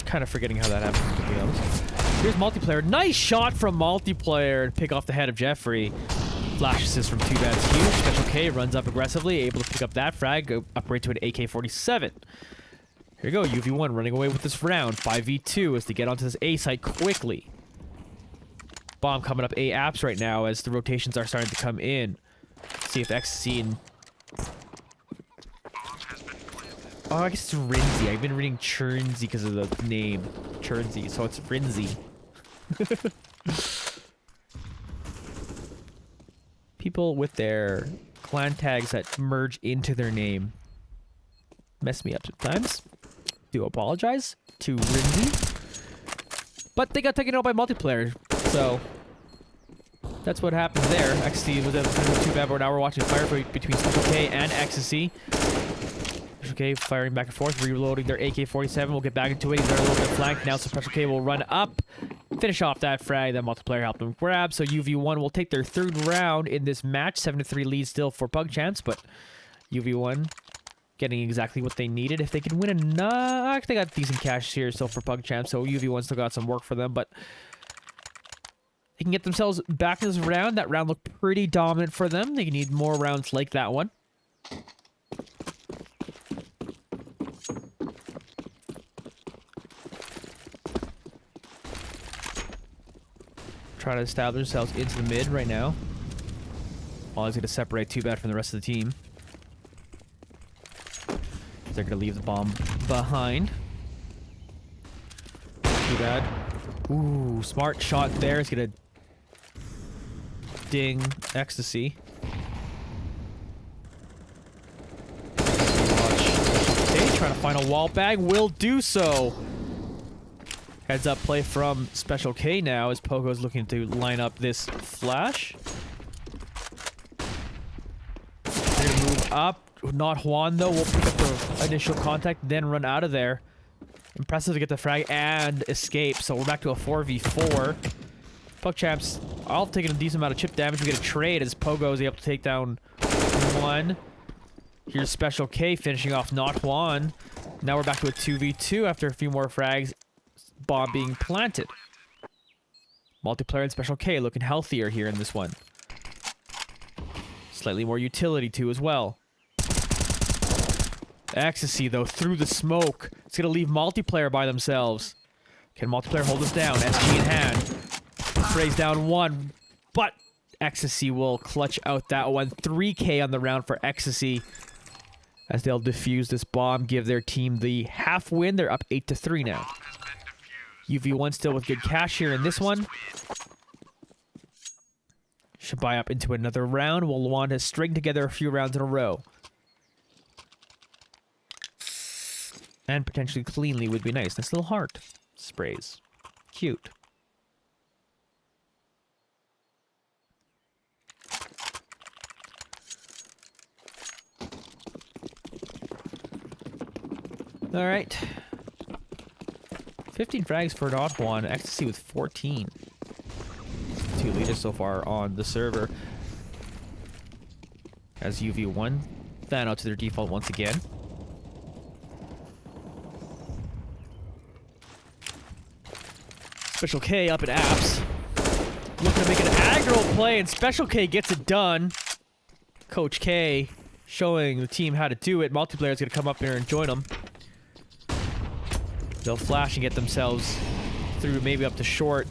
Kind of forgetting how that happened, to be honest. Here's multiplayer. Nice shot from multiplayer to pick off the head of Jeffrey. Flash assist from 2bad's huge. Special K runs up aggressively, able to pick up that frag, go upgrade to an AK-47. Here you go, UV1 running away with this round. 5v2 as they get onto this A site quickly. Bomb coming up A apps right now as the rotations are starting to come in. See if Ecstasy and... Oh, I guess it's Rinzy. I've been reading Churnsy because of the name. Churnsy, so it's Rinzy. People with their clan tags that merge into their name mess me up sometimes. Do apologize to Rinzy. But they got taken out by multiplayer, so that's what happened there. Ecstasy was able to do 2bad, but now we're watching firefight between Special K and Ecstasy. Special K firing back and forth, reloading their AK-47. We'll get back into it. He's a little bit flanked now, so Special K will run up, finish off that frag. That multiplayer helped him grab, so UV1 will take their third round in this match. 7-3 lead still for PUGCHAMPS, but UV1 getting exactly what they needed. If they can win enough... They got decent cash here still for PUGCHAMPS, so UV1 still got some work for them, but they can get themselves back in this round. That round looked pretty dominant for them. They need more rounds like that one. Trying to establish themselves into the mid right now. Always going to separate 2bad from the rest of the team. They're going to leave the bomb behind. 2bad. Ooh, smart shot there. It's going to ding Ecstasy. Okay, trying to find a wall bag. Will do so. Heads up play from Special K now as Pogo's looking to line up this flash. They're going to move up. Not Juan though. We'll pick up the initial contact, then run out of there. Impressive to get the frag and escape. So we're back to a 4v4. PUGCHAMPS all taking a decent amount of chip damage. We get a trade as Pogo is able to take down one. Here's Special K finishing off Not Juan. Now we're back to a 2v2 after a few more frags. Bomb being planted. Multiplayer and Special K looking healthier here in this one. Slightly more utility too as well. Ecstasy though through the smoke. It's gonna leave Multiplayer by themselves. Can Multiplayer hold us down? SG in hand. Sprays down one, but Ecstasy will clutch out that one. 3K on the round for Ecstasy as they'll defuse this bomb, give their team the half win. They're up 8-3 now. UV1 still with good cash here in this one. Should buy up into another round. We'll want to string together a few rounds in a row. And potentially cleanly would be nice. Nice little heart. Sprays. Cute. Alright. 15 frags for Not One. Ecstasy with 14. 2 leaders so far on the server. As UV1 fan out to their default once again. Special K up at apps. Looking to make an aggro play, and Special K gets it done. Coach K showing the team how to do it. Multiplayer is going to come up here and join them. They'll flash and get themselves through, maybe up to short.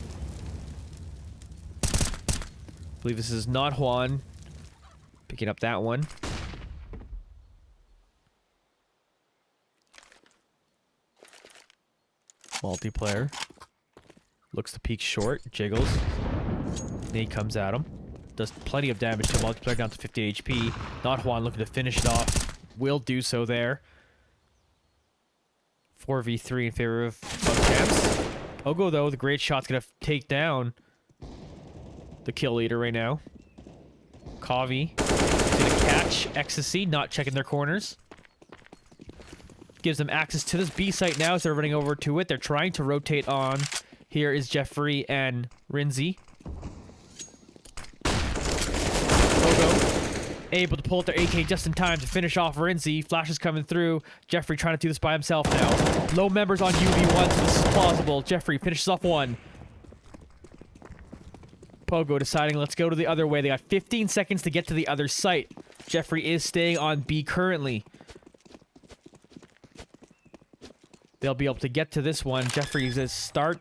I believe this is Not Juan picking up that one. Multiplayer looks to peek short, jiggles. Nate comes at him, does plenty of damage to Multiplayer, down to 50 HP. Not Juan looking to finish it off, will do so there. 4v3 in favor of PUGCHAMPS. Pogo though, the great shot's gonna take down the kill leader right now. Kavi gonna catch Ecstasy, not checking their corners. Gives them access to this B site now as they're running over to it. They're trying to rotate on. Here is Jeffrey and Rinzi. Pogo able to pull out their AK just in time to finish off Rinzi. Flash is coming through. Jeffrey trying to do this by himself now. Low members on UV1, so this is plausible. Jeffrey finishes off one. Pogo deciding, let's go to the other way. They got 15 seconds to get to the other site. Jeffrey is staying on B currently. They'll be able to get to this one. Jeffrey's a start.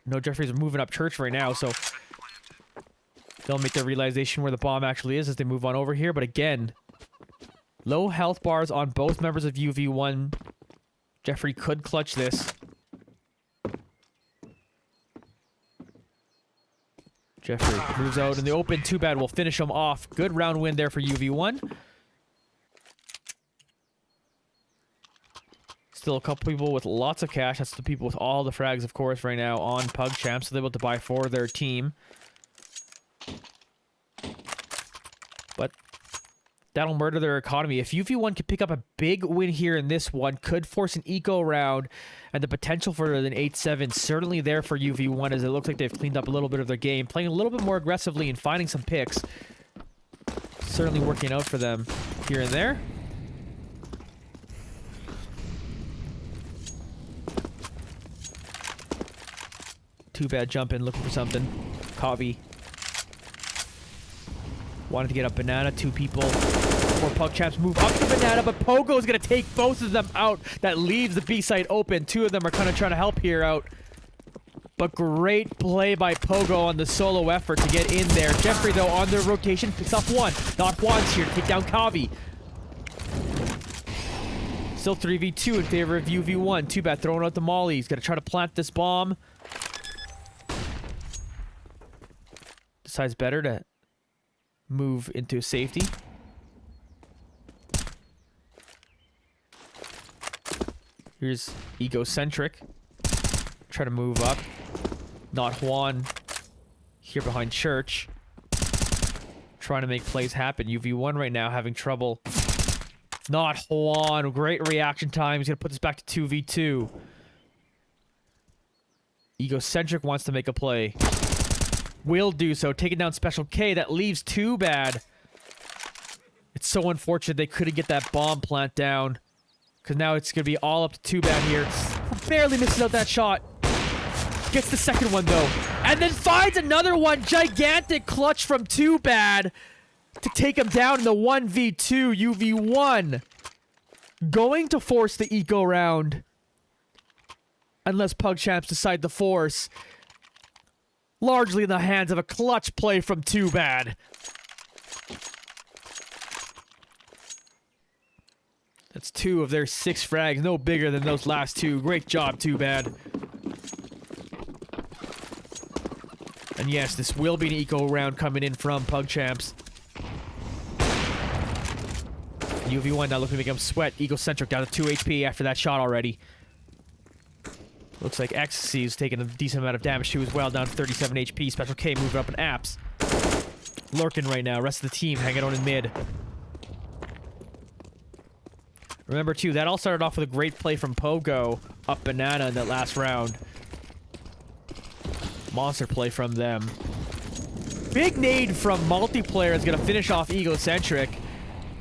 No, Jeffrey's moving up church right now, so they'll make their realization where the bomb actually is as they move on over here. But again, low health bars on both members of UV1. Jeffrey could clutch this. Jeffrey moves out in the open. Too bad. We'll finish him off. Good round win there for UV1. Still a couple people with lots of cash. That's the people with all the frags, of course, right now on PUGCHAMPS. So they're able to buy for their team. But that'll murder their economy. If UV1 could pick up a big win here in this one, could force an eco round, and the potential for an 8-7 certainly there for UV1, as it looks like they've cleaned up a little bit of their game, playing a little bit more aggressively and finding some picks. Certainly working out for them here and there. Too bad jump in, looking for something. Kavi wanted to get a banana. 2 people before PUGCHAMPS move up the banana, but Pogo's gonna take both of them out. That leaves the B site open. 2 of them are kind of trying to help here out. But great play by Pogo on the solo effort to get in there. Jeffrey, though, on their rotation, picks up one. Not once here to take down Kavi. Still 3v2 in favor of UV1. Too bad throwing out the molly. He's gonna try to plant this bomb. Decides better to move into safety. Here's Egocentric. Try to move up. Not Juan here behind Church. Trying to make plays happen. UV1 right now having trouble. Not Juan. Great reaction time. He's going to put this back to 2v2. Egocentric wants to make a play. Will do so, taking down Special K. That leaves Too Bad. It's so unfortunate they couldn't get that bomb plant down, because now it's going to be all up to Too Bad here. Barely misses out that shot. Gets the second one, though. And then finds another one. Gigantic clutch from Too Bad to take him down in the 1v2. UV1 going to force the eco round. Unless PUGCHAMPS decide to force. Largely in the hands of a clutch play from Too Bad. That's 2 of their 6 frags. No bigger than those last 2. Great job, Too Bad. And yes, this will be an eco round coming in from PUGCHAMPS. UV1 now looking to make him sweat. Egocentric down to 2 HP after that shot already. Looks like Ecstasy is taking a decent amount of damage too as well, down to 37 HP. Special K moving up in apps. Lurking right now. Rest of the team hanging on in mid. Remember too, that all started off with a great play from Pogo up Banana in that last round. Monster play from them. Big nade from Multiplayer is going to finish off Egocentric.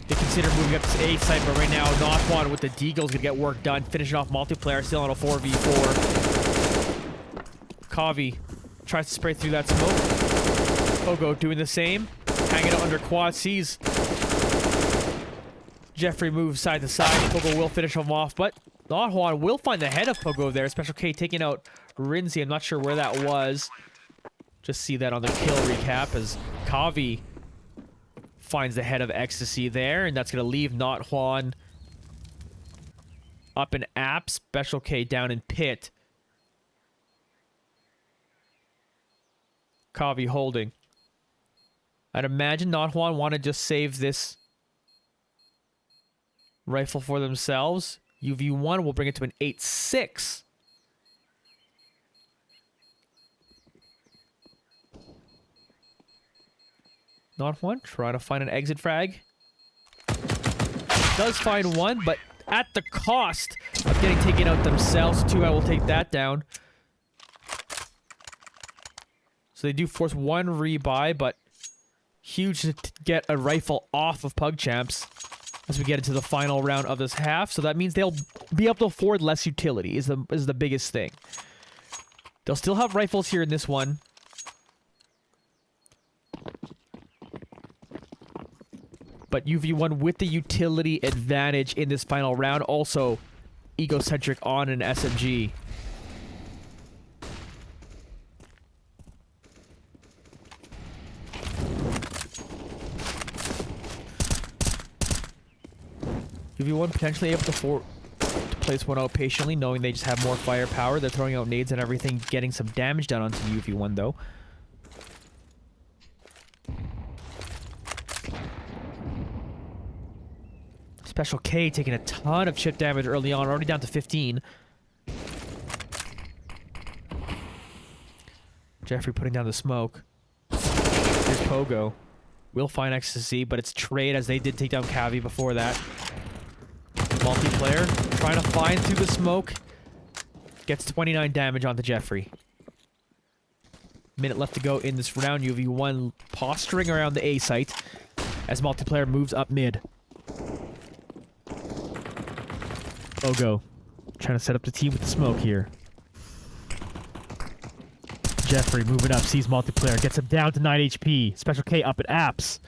They consider moving up to A site, but right now, Notwan with the Deagle's going to get work done. Finishing off Multiplayer, still on a 4v4. Kavi tries to spray through that smoke. Pogo doing the same. Hanging out under quad, sees Jeffrey moves side to side. Pogo will finish him off, but Notwan will find the head of Pogo there. Special K taking out Rinzi. I'm not sure where that was. Just see that on the kill recap as Kavi finds the head of Ecstasy there, and that's going to leave Notwan up in app. Special K down in pit. Kavi holding. I'd imagine Notwan want to just save this rifle for themselves. UV1 will bring it to an 8-6. Notwan trying to find an exit frag. Does find one, but at the cost of getting taken out themselves. 2-out will take that down. So they do force one rebuy, but huge to get a rifle off of PUGCHAMPS as we get into the final round of this half. So that means they'll be able to afford less utility is the biggest thing. They'll still have rifles here in this one. But UV1 with the utility advantage in this final round. Also, Egocentric on an SMG. UV1 potentially able to place one out patiently, knowing they just have more firepower. They're throwing out nades and everything, getting some damage done onto UV1 though. Special K taking a ton of chip damage early on, already down to 15. Jeffrey putting down the smoke. Here's Pogo. Will find Ecstasy, but it's trade as they did take down Kavi before that. Multiplayer trying to find through the smoke. Gets 29 damage onto Jeffrey. Minute left to go in this round. UV1 posturing around the A site as Multiplayer moves up mid. Pogo trying to set up the team with the smoke here. Jeffrey moving up, sees Multiplayer, gets him down to 9 HP. Special K up at apps.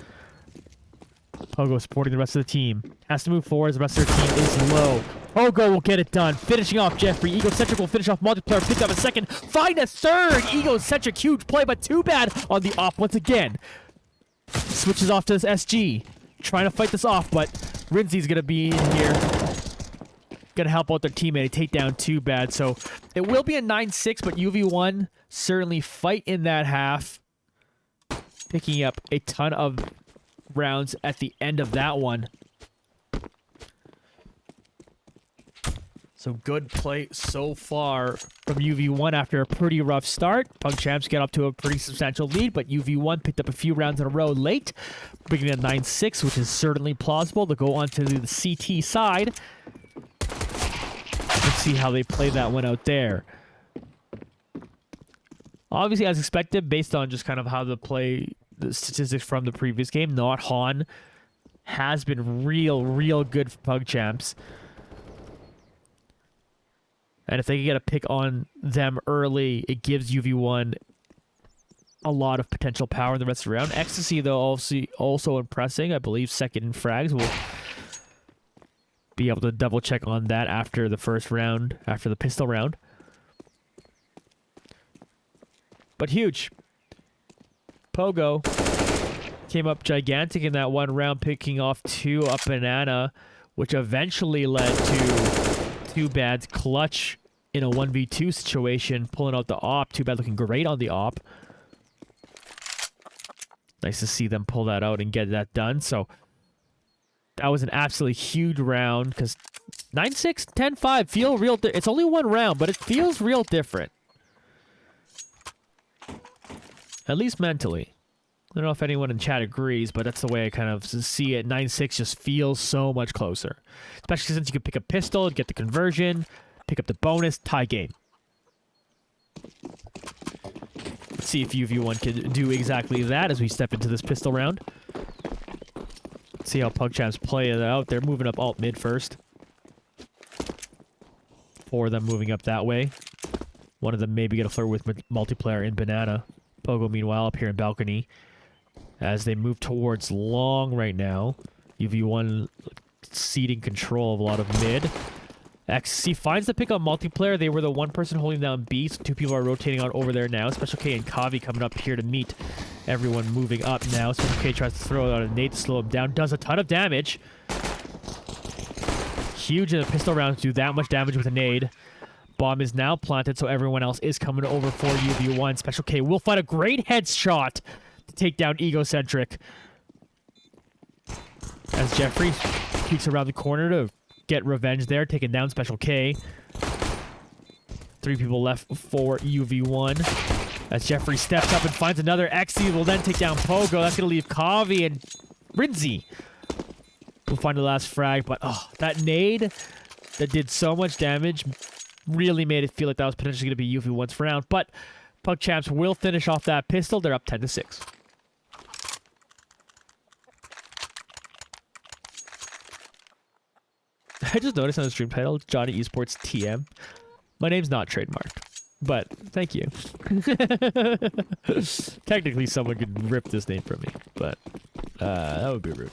Pogo supporting the rest of the team. Has to move forward as the rest of their team is low. Pogo will get it done. Finishing off Jeffrey. Egocentric will finish off Multiplayer. Pick up a second. Find a third. Egocentric, huge play, but Too Bad on the off once again. Switches off to his SG. Trying to fight this off, but Rinzi's going to be in here. Going to help out their teammate. Take down Too Bad. So it will be a 9-6, but UV1 certainly fight in that half. Picking up a ton of rounds at the end of that one. So good play so far from UV1 after a pretty rough start. PUGCHAMPS get up to a pretty substantial lead, but UV1 picked up a few rounds in a row late, bringing it a 9-6, which is certainly plausible to go on to the CT side. Let's see how they play that one out there. Obviously, as expected, based on just kind of how the statistics from the previous game, Notwan has been real good for PUGCHAMPS. And if they can get a pick on them early, it gives UV1 a lot of potential power in the rest of the round. Ecstasy, though, also impressing. I believe second in frags. We'll be able to double check on that after the first round, after the pistol round. But huge. Pogo came up gigantic in that one round, picking off 2 up banana, which eventually led to Too Bad's clutch in a 1v2 situation, pulling out the op. Too Bad looking great on the op. Nice to see them pull that out and get that done. So that was an absolutely huge round, because 9-6, 10-5 feel real. It's only one round, but it feels real different. At least mentally. I don't know if anyone in chat agrees, but that's the way I kind of see it. 9-6 just feels so much closer. Especially since you can pick a pistol, get the conversion, pick up the bonus, tie game. Let's see if UV1 can do exactly that as we step into this pistol round. Let's see how PUGCHAMPS play it out. They're moving up alt mid first. 4 of them moving up that way. One of them maybe get a flirt with multiplayer in banana. Pogo, meanwhile, up here in balcony. As they move towards long right now. UV1 ceding control of a lot of mid. XC finds the pick on multiplayer. They were the one person holding down B, so 2 people are rotating on over there now. Special K and Kavi coming up here to meet everyone moving up now. Special K tries to throw out a nade to slow him down. Does a ton of damage. Huge in the pistol round to do that much damage with a nade. Bomb is now planted, so everyone else is coming over for UV1. Special K will find a great headshot to take down Egocentric. As Jeffrey peeks around the corner to get revenge there, taking down Special K. 3 people left for UV1. As Jeffrey steps up and finds another XC, will then take down Pogo. That's going to leave Kavi and Rinzi. We'll find the last frag, but that nade that did so much damage really made it feel like that was potentially going to be UV1's round. But PUGCHAMPS will finish off that pistol. They're up 10-6. I just noticed on the stream title, Johnny Esports TM. My name's not trademarked, but thank you. Technically, someone could rip this name from me, but that would be rude.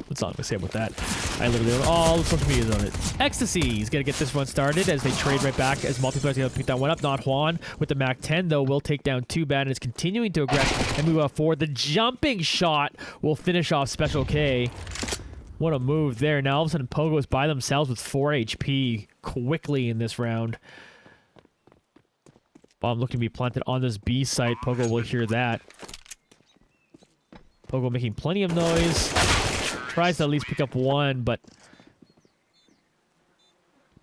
That's all I'm going to say about that. I literally have all the social medias on it. Ecstasy is going to get this one started as they trade right back as multiplayer's going to pick that one up. Not Juan with the MAC-10, though, will take down Too Bad and is continuing to aggress and move up forward. The jumping shot will finish off Special K. What a move there. Now all of a sudden Pogo is by themselves with 4 HP quickly in this round. Bomb looking to be planted on this B site. Pogo will hear that. Pogo making plenty of noise. Tries to at least pick up one, but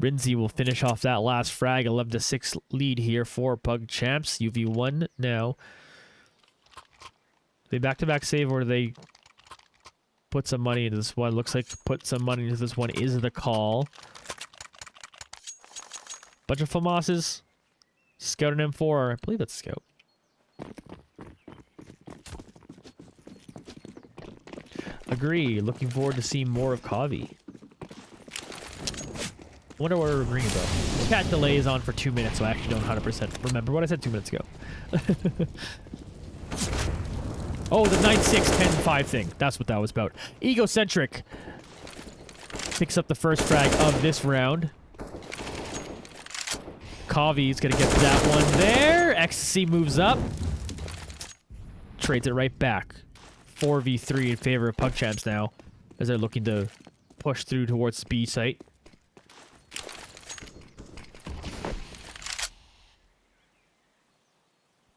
Rinzi will finish off that last frag. 11-6 lead here for PUGCHAMPS. UV1 now. They back-to-back save, or they put some money into this one. Looks like put some money into this one is the call. Bunch of FAMASes. Scout and M4. I believe that's Scout. Agree. Looking forward to seeing more of Kavi. Wonder what we're agreeing about. Chat delay is on for 2 minutes, so I actually don't 100% remember what I said 2 minutes ago. Oh, the 9-6, 10-5 thing. That's what that was about. Egocentric picks up the first frag of this round. Kavi's going to get that one there. Ecstasy moves up. Trades it right back. 4v3 in favor of PUGCHAMPS now, as they're looking to push through towards the B site.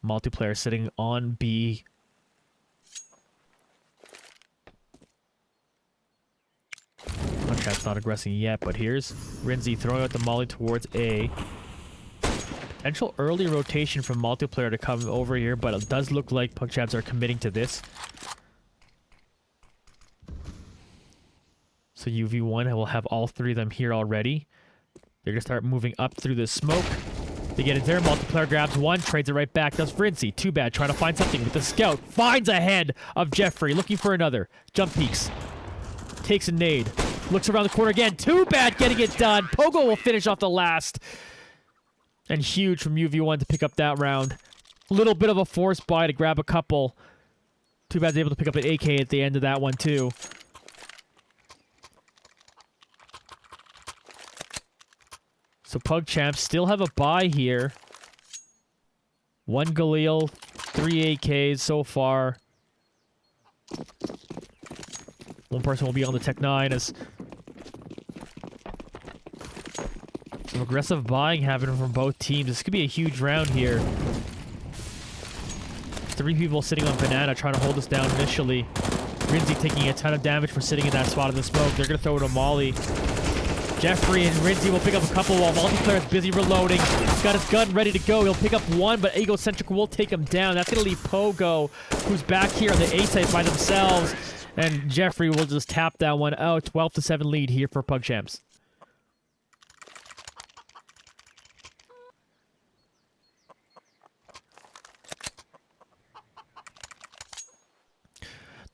Multiplayer sitting on B. PUGCHAMPS not aggressing yet, but here's Rinzi throwing out the molly towards A. Potential early rotation from multiplayer to come over here, but it does look like PUGCHAMPS are committing to this. So UV1 will have all 3 of them here already. They're going to start moving up through the smoke. They get it there. Multiplayer grabs one, trades it right back. Does Rinzi. Too Bad. Trying to find something with the scout. Finds a head of Jeffrey. Looking for another. Jump peeks. Takes a nade. Looks around the corner again. Too Bad getting it done. Pogo will finish off the last. And huge from UV1 to pick up that round. Little bit of a force buy to grab a couple. Too bad he's able to pick up an AK at the end of that one, too. So PUGCHAMPS still have a buy here. 1 Galil, 3 AKs so far. One person will be on the Tech 9 as some aggressive buying happening from both teams. This could be a huge round here. 3 people sitting on Banana trying to hold us down initially. Rinzy taking a ton of damage for sitting in that spot in the smoke. They're going to throw it to Molly. Jeffrey and Rinzy will pick up a couple while Multiplayer is busy reloading. He's got his gun ready to go. He'll pick up one, but Egocentric will take him down. That's going to leave Pogo, who's back here on the A site by themselves. And Jeffrey will just tap that one out. 12-7 lead here for PUGCHAMPS.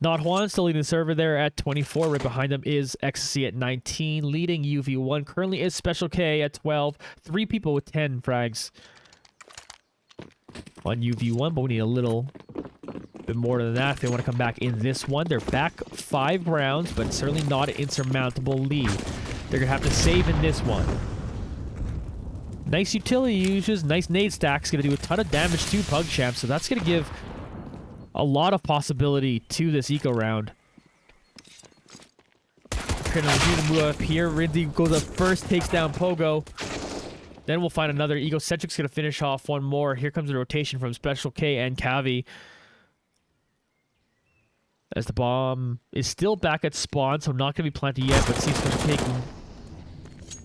Not Juan still leading the server there at 24. Right behind him is Ecstasy at 19. Leading UV1 currently is Special K at 12. 3 people with 10 frags on UV1, but we need a little bit more than that if they want to come back in this one. They're back 5 rounds, but certainly not an insurmountable lead. They're going to have to save in this one. Nice utility uses, nice nade stacks. Going to do a ton of damage to PUGCHAMPS, so that's going to give a lot of possibility to this eco round. Trying to move up here. Rindy goes up first, takes down Pogo. Then we'll find another. Egocentric's going to finish off one more. Here comes a rotation from Special K and Kavi. As the bomb is still back at spawn, so not going to be planted yet, but seems to take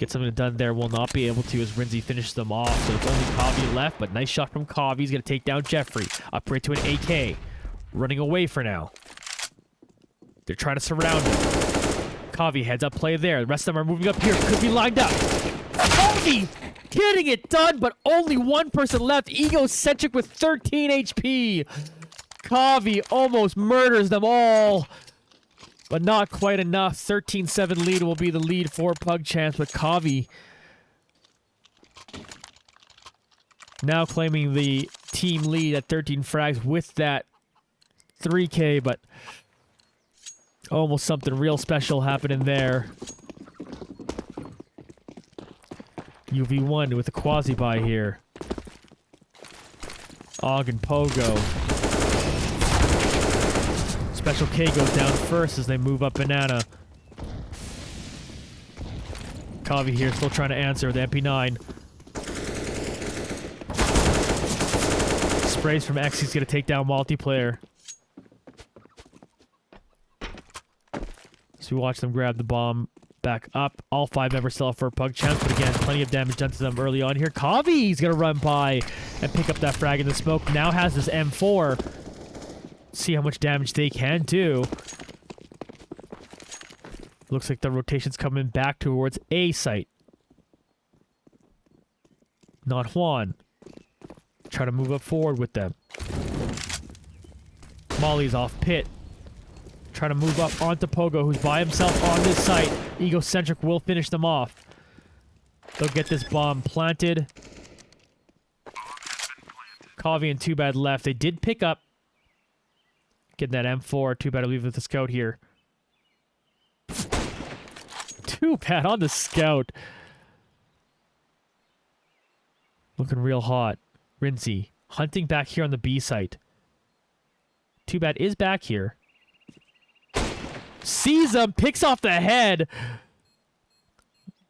get something done there. Will not be able to as Rinzy finishes them off. So it's only Kavi left, but nice shot from Kavi. He's going to take down Jeffrey. Upgrade to an AK. Running away for now. They're trying to surround him. Kavi heads up play there. The rest of them are moving up here. Could be lined up. Kavi getting it done, but only one person left. Egocentric with 13 HP. Kavi almost murders them all. But not quite enough. 13-7 lead will be the lead for PUGCHAMPS, but Kavi now claiming the team lead at 13 frags with that 3K, but almost something real special happening there. UV1 with a quasi-buy here. Og and Pogo. Special K goes down first as they move up Banana. Kavi here still trying to answer with the MP9. Sprays from X, he's going to take down Multiplayer. So we watch them grab the bomb back up. All 5 members still up for PUGCHAMPS, but again, plenty of damage done to them early on here. Kavi's going to run by and pick up that frag in the smoke. Now has this M4. See how much damage they can do. Looks like the rotation's coming back towards A site. Not Juan. Try to move up forward with them. Molly's off pit. Trying to move up onto Pogo, who's by himself on this site. Egocentric will finish them off. They'll get this bomb planted. Kavi and Too Bad left. They did pick up. Getting that M4. Too Bad to leave with the scout here. Too Bad on the scout. Looking real hot. Rinzy hunting back here on the B site. Too Bad is back here. Sees him, picks off the head.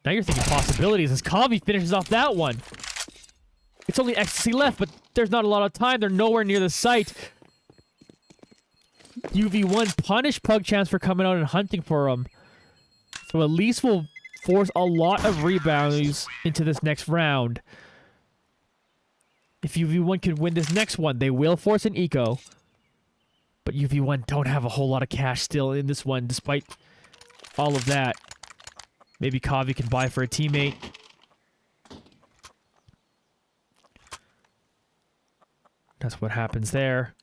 Now you're thinking possibilities as Kavi finishes off that one. It's only Ecstasy left, but there's not a lot of time. They're nowhere near the site. UV1 punish PUGCHAMPS for coming out and hunting for him. So at least we'll force a lot of rebounds into this next round. If UV1 can win this next one, they will force an eco. But UV1 don't have a whole lot of cash still in this one, despite all of that. Maybe Kavi can buy for a teammate. That's what happens there.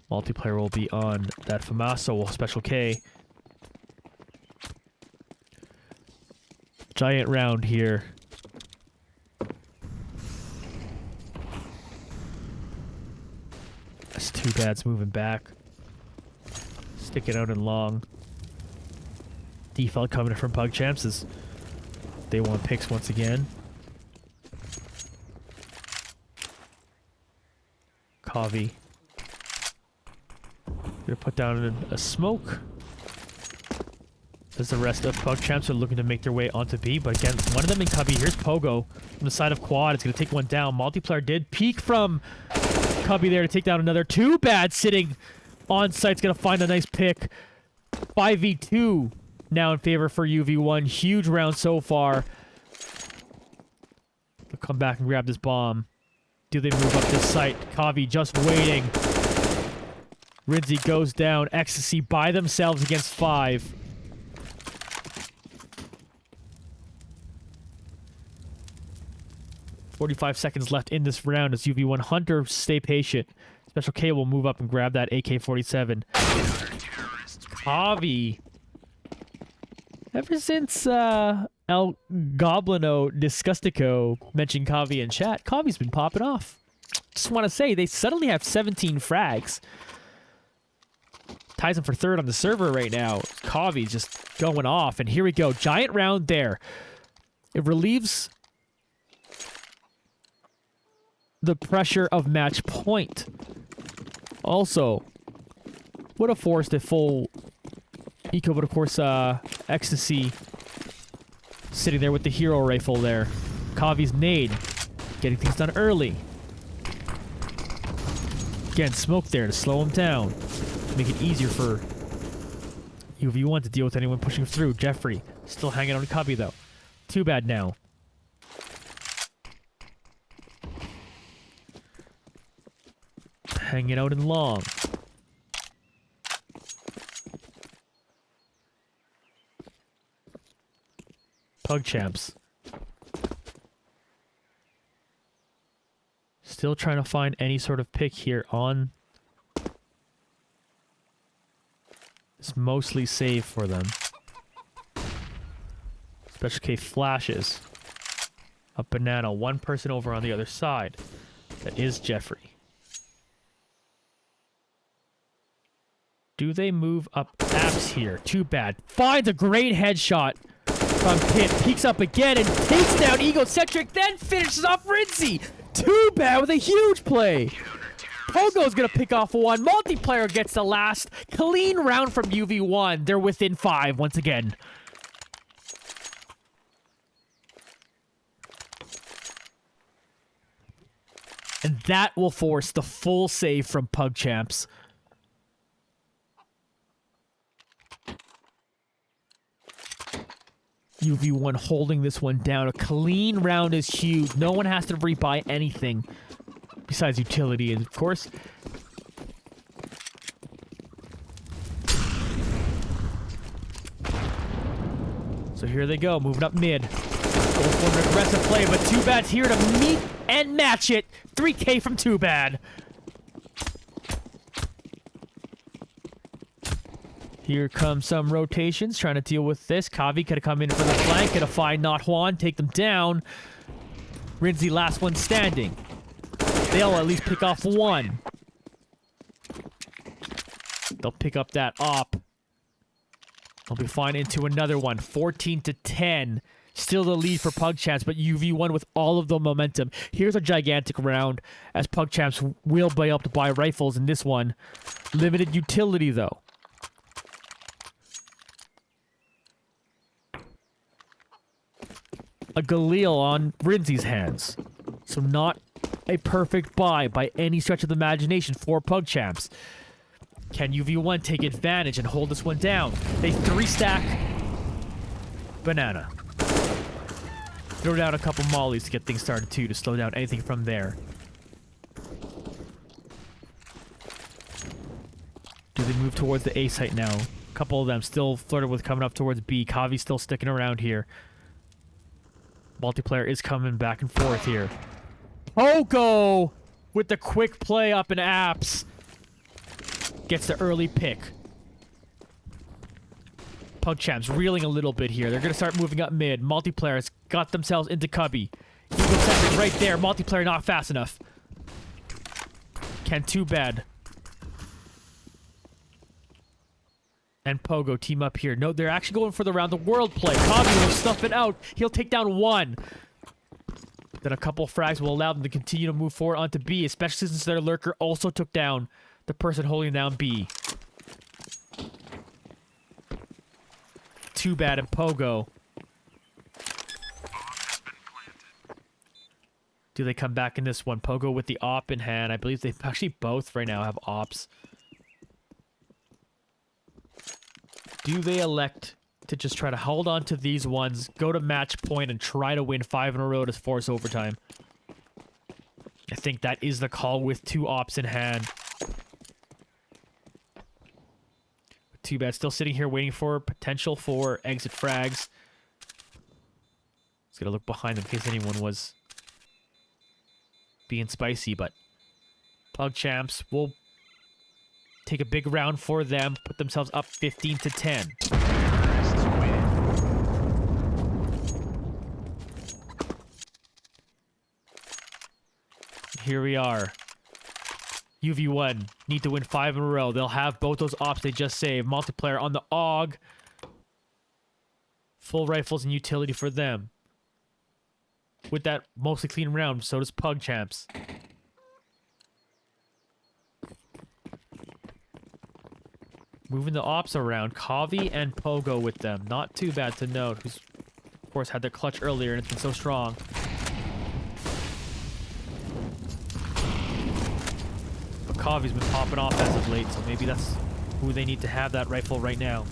Multiplayer will be on that FAMASO Special K. Giant round here. Too bad's moving back. Stick it out and long. Default coming from PUGCHAMPS as they want picks once again. Kavi. Gonna put down a smoke. As the rest of PUGCHAMPS are looking to make their way onto B, but again, one of them in Cubby. Here's Pogo from the side of Quad. It's gonna take one down. Multiplayer did peek from Cubby there to take down another. Too bad sitting on site's gonna find a nice pick. 5v2 now in favor for UV1. Huge round so far. They'll come back and grab this bomb. Do they move up this site? Kavi just waiting. Rinzi goes down. Ecstasy by themselves against 5. "45 seconds left in this round as UV1 Hunter stay patient. Special K will move up and grab that AK-47. Kavi. Ever since El Goblino Disgustico mentioned Kavi in chat, Kavi's been popping off. Just want to say, they suddenly have 17 frags. Ties him for third on the server right now. Kavi's just going off. And here we go. Giant round there. It relieves the pressure of match point. Also, would have forced a full eco, but of course, Ecstasy sitting there with the hero rifle there. Kavi's nade, getting things done early. Again, smoke there to slow him down. Make it easier for UV1 to deal with anyone pushing through. Jeffrey, still hanging on to Cubby though. Too bad now. Hanging out in long. PUGCHAMPS. Still trying to find any sort of pick here on. It's mostly safe for them. Special K flashes. A banana. One person over on the other side. That is Jeffrey. Do they move up apps here? Too bad. Finds a great headshot from Pit. Peeks up again and takes down Egocentric, then finishes off Rinzi. Too bad with a huge play. Pogo's gonna pick off one. Multiplayer gets the last. Clean round from UV1. They're within 5 once again. And that will force the full save from PUGCHAMPS. UV1 holding this one down. A clean round is huge. No one has to rebuy anything besides utility, and of course, so here they go, moving up mid. Going for an aggressive play, but Too Bad's here to meet and match it. 3K from Too Bad. Here comes some rotations, trying to deal with this. Kavi could have come in for the flank, could have find Not Juan, take them down. Rinzi, last one standing. They'll at least pick off one. They'll pick up that op. They'll be fine into another one. 14-10. Still the lead for PUGCHAMPS, but UV1 with all of the momentum. Here's a gigantic round as PUGCHAMPS will be able to buy rifles in this one. Limited utility, though. A Galil on Rinzi's hands. So not a perfect buy by any stretch of the imagination for PUGCHAMPS. Can UV1 take advantage and hold this one down? They 3-stack banana. Throw down a couple mollies to get things started too, to slow down anything from there. Do they move towards the A site now? A couple of them still flirted with coming up towards B. Kavi's still sticking around here. Multiplayer is coming back and forth here. Pogo with the quick play up in apps. Gets the early pick. PUGCHAMPS reeling a little bit here. They're going to start moving up mid. Multiplayer has got themselves into Cubby. Egocentric right there. Multiplayer not fast enough. Can Too Bad and Pogo team up here. No, they're actually going for the round the world play. Kavi will stuff it out. He'll take down one. Then a couple frags will allow them to continue to move forward onto B, especially since their lurker also took down the person holding down B. Too bad and Pogo. Do they come back in this one? Pogo with the op in hand. I believe they actually both right now have ops. Do they elect to just try to hold on to these ones, go to match point, and try to win 5 in a row to force overtime? I think that is the call with 2 ops in hand. Too bad. Still sitting here waiting for potential for exit frags. Just gotta look behind them in case anyone was being spicy, but PUGCHAMPS will take a big round for them, put themselves up 15-10. Here we are. UV1 need to win 5 in a row. They'll have both those ops they just saved. Multiplayer on the AUG. Full rifles and utility for them. With that mostly clean round, so does PUGCHAMPS. Moving the ops around. Kavi and Pogo with them. Not too bad to note, who's of course had their clutch earlier and it's been so strong. But Kavi's been popping off as of late, so maybe that's who they need to have that rifle right now.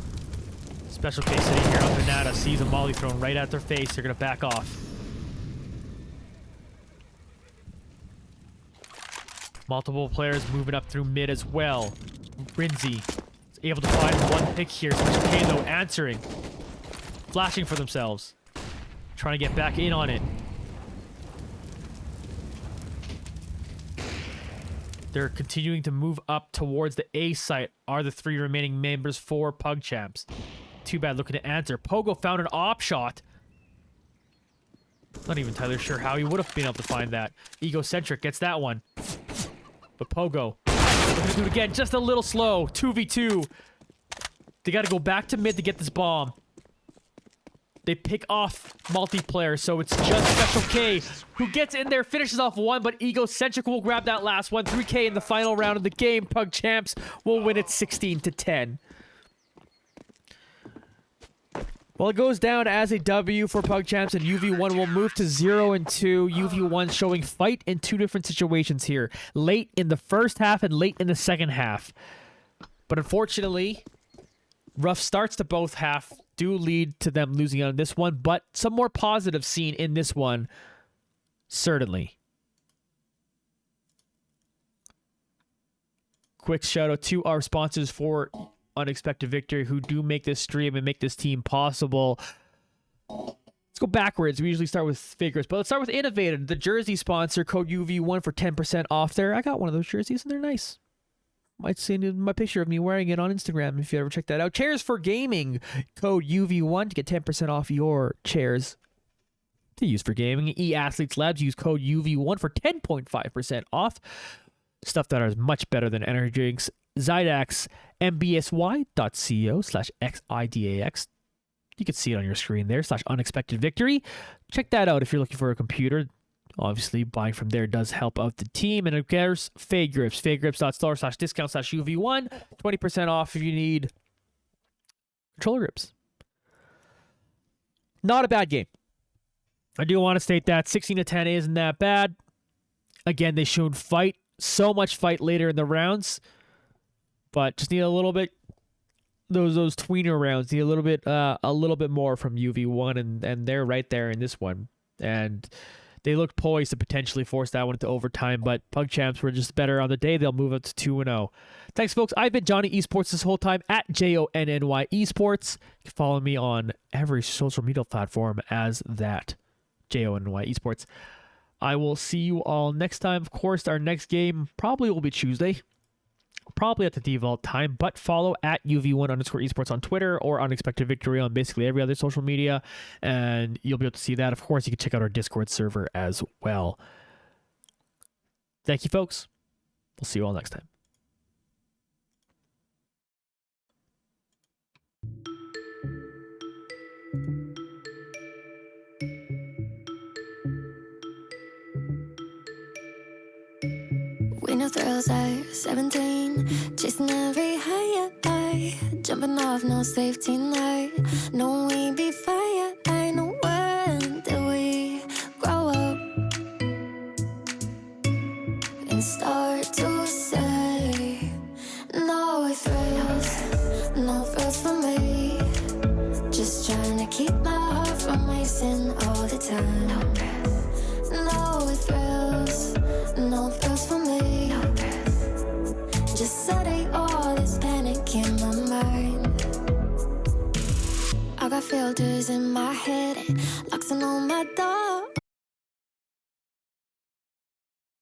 Special case sitting here on Granada, sees a molly thrown right at their face. They're gonna back off. Multiple players moving up through mid as well. Rinzi is able to find one pick here. Special K though answering. Flashing for themselves. Trying to get back in on it. They're continuing to move up towards the A site. Are the 3 remaining members for PUGCHAMPS. Too bad looking to answer. Pogo found an op shot. Not even entirely sure how he would have been able to find that. Egocentric gets that one. But Pogo, they're gonna do it again, just a little slow. 2v2. They gotta go back to mid to get this bomb. They pick off multiplayer, so it's just Special K who gets in there, finishes off one, but Egocentric will grab that last one. 3K in the final round of the game. PUGCHAMPS will win it 16-10. Well, it goes down as a W for PUGCHAMPS, and UV1 will move to 0-2. UV1 showing fight in 2 different situations here. Late in the first half and late in the second half. But unfortunately, rough starts to both half do lead to them losing on this one, but some more positive seen in this one, certainly. Quick shout out to our sponsors for Unexpected Victory, who do make this stream and make this team possible. Let's go backwards. We usually start with figures, but let's start with Innovated, the jersey sponsor. Code UV1 for 10% off there. I got one of those jerseys and they're nice. Might see my picture of me wearing it on Instagram if you ever check that out. Chairs for Gaming. Code UV1 to get 10% off your chairs to use for gaming. E-Athletes Labs. Use code UV1 for 10.5% off. Stuff that is much better than energy drinks. Zydax, mbsy.co/xidax. You can see it on your screen there, /unexpected victory. Check that out if you're looking for a computer. Obviously, buying from there does help out the team. And of course, Fade Grips. FadeGrips.store/discount/UV1. 20% off if you need controller grips. Not a bad game. I do want to state that 16-10 isn't that bad. Again, they showed fight. So much fight later in the rounds. But just need a little bit, those tweener rounds need a little bit more from UV1, and they're right there in this one. And they looked poised to potentially force that one into overtime, but PUGCHAMPS were just better on the day. They'll move up to 2-0. Thanks, folks. I've been Johnny Esports this whole time at JONNY Esports. You can follow me on every social media platform as that, JONNY Esports. I will see you all next time. Of course, our next game probably will be Tuesday. Probably at the default time, but follow at UV1_esports on Twitter or Unexpected Victory on basically every other social media, and you'll be able to see that. Of course, you can check out our Discord server as well. Thank you, folks. We'll see you all next time. feels like 17, chasing every high, jumping off no safety net. No, we be fire. I know when did we grow up and start to say no thrills for me. Just trying to keep my heart from racing all the time. No thrills for me. Just setting all this panic in my mind. I got filters in my head, locks on all my doors.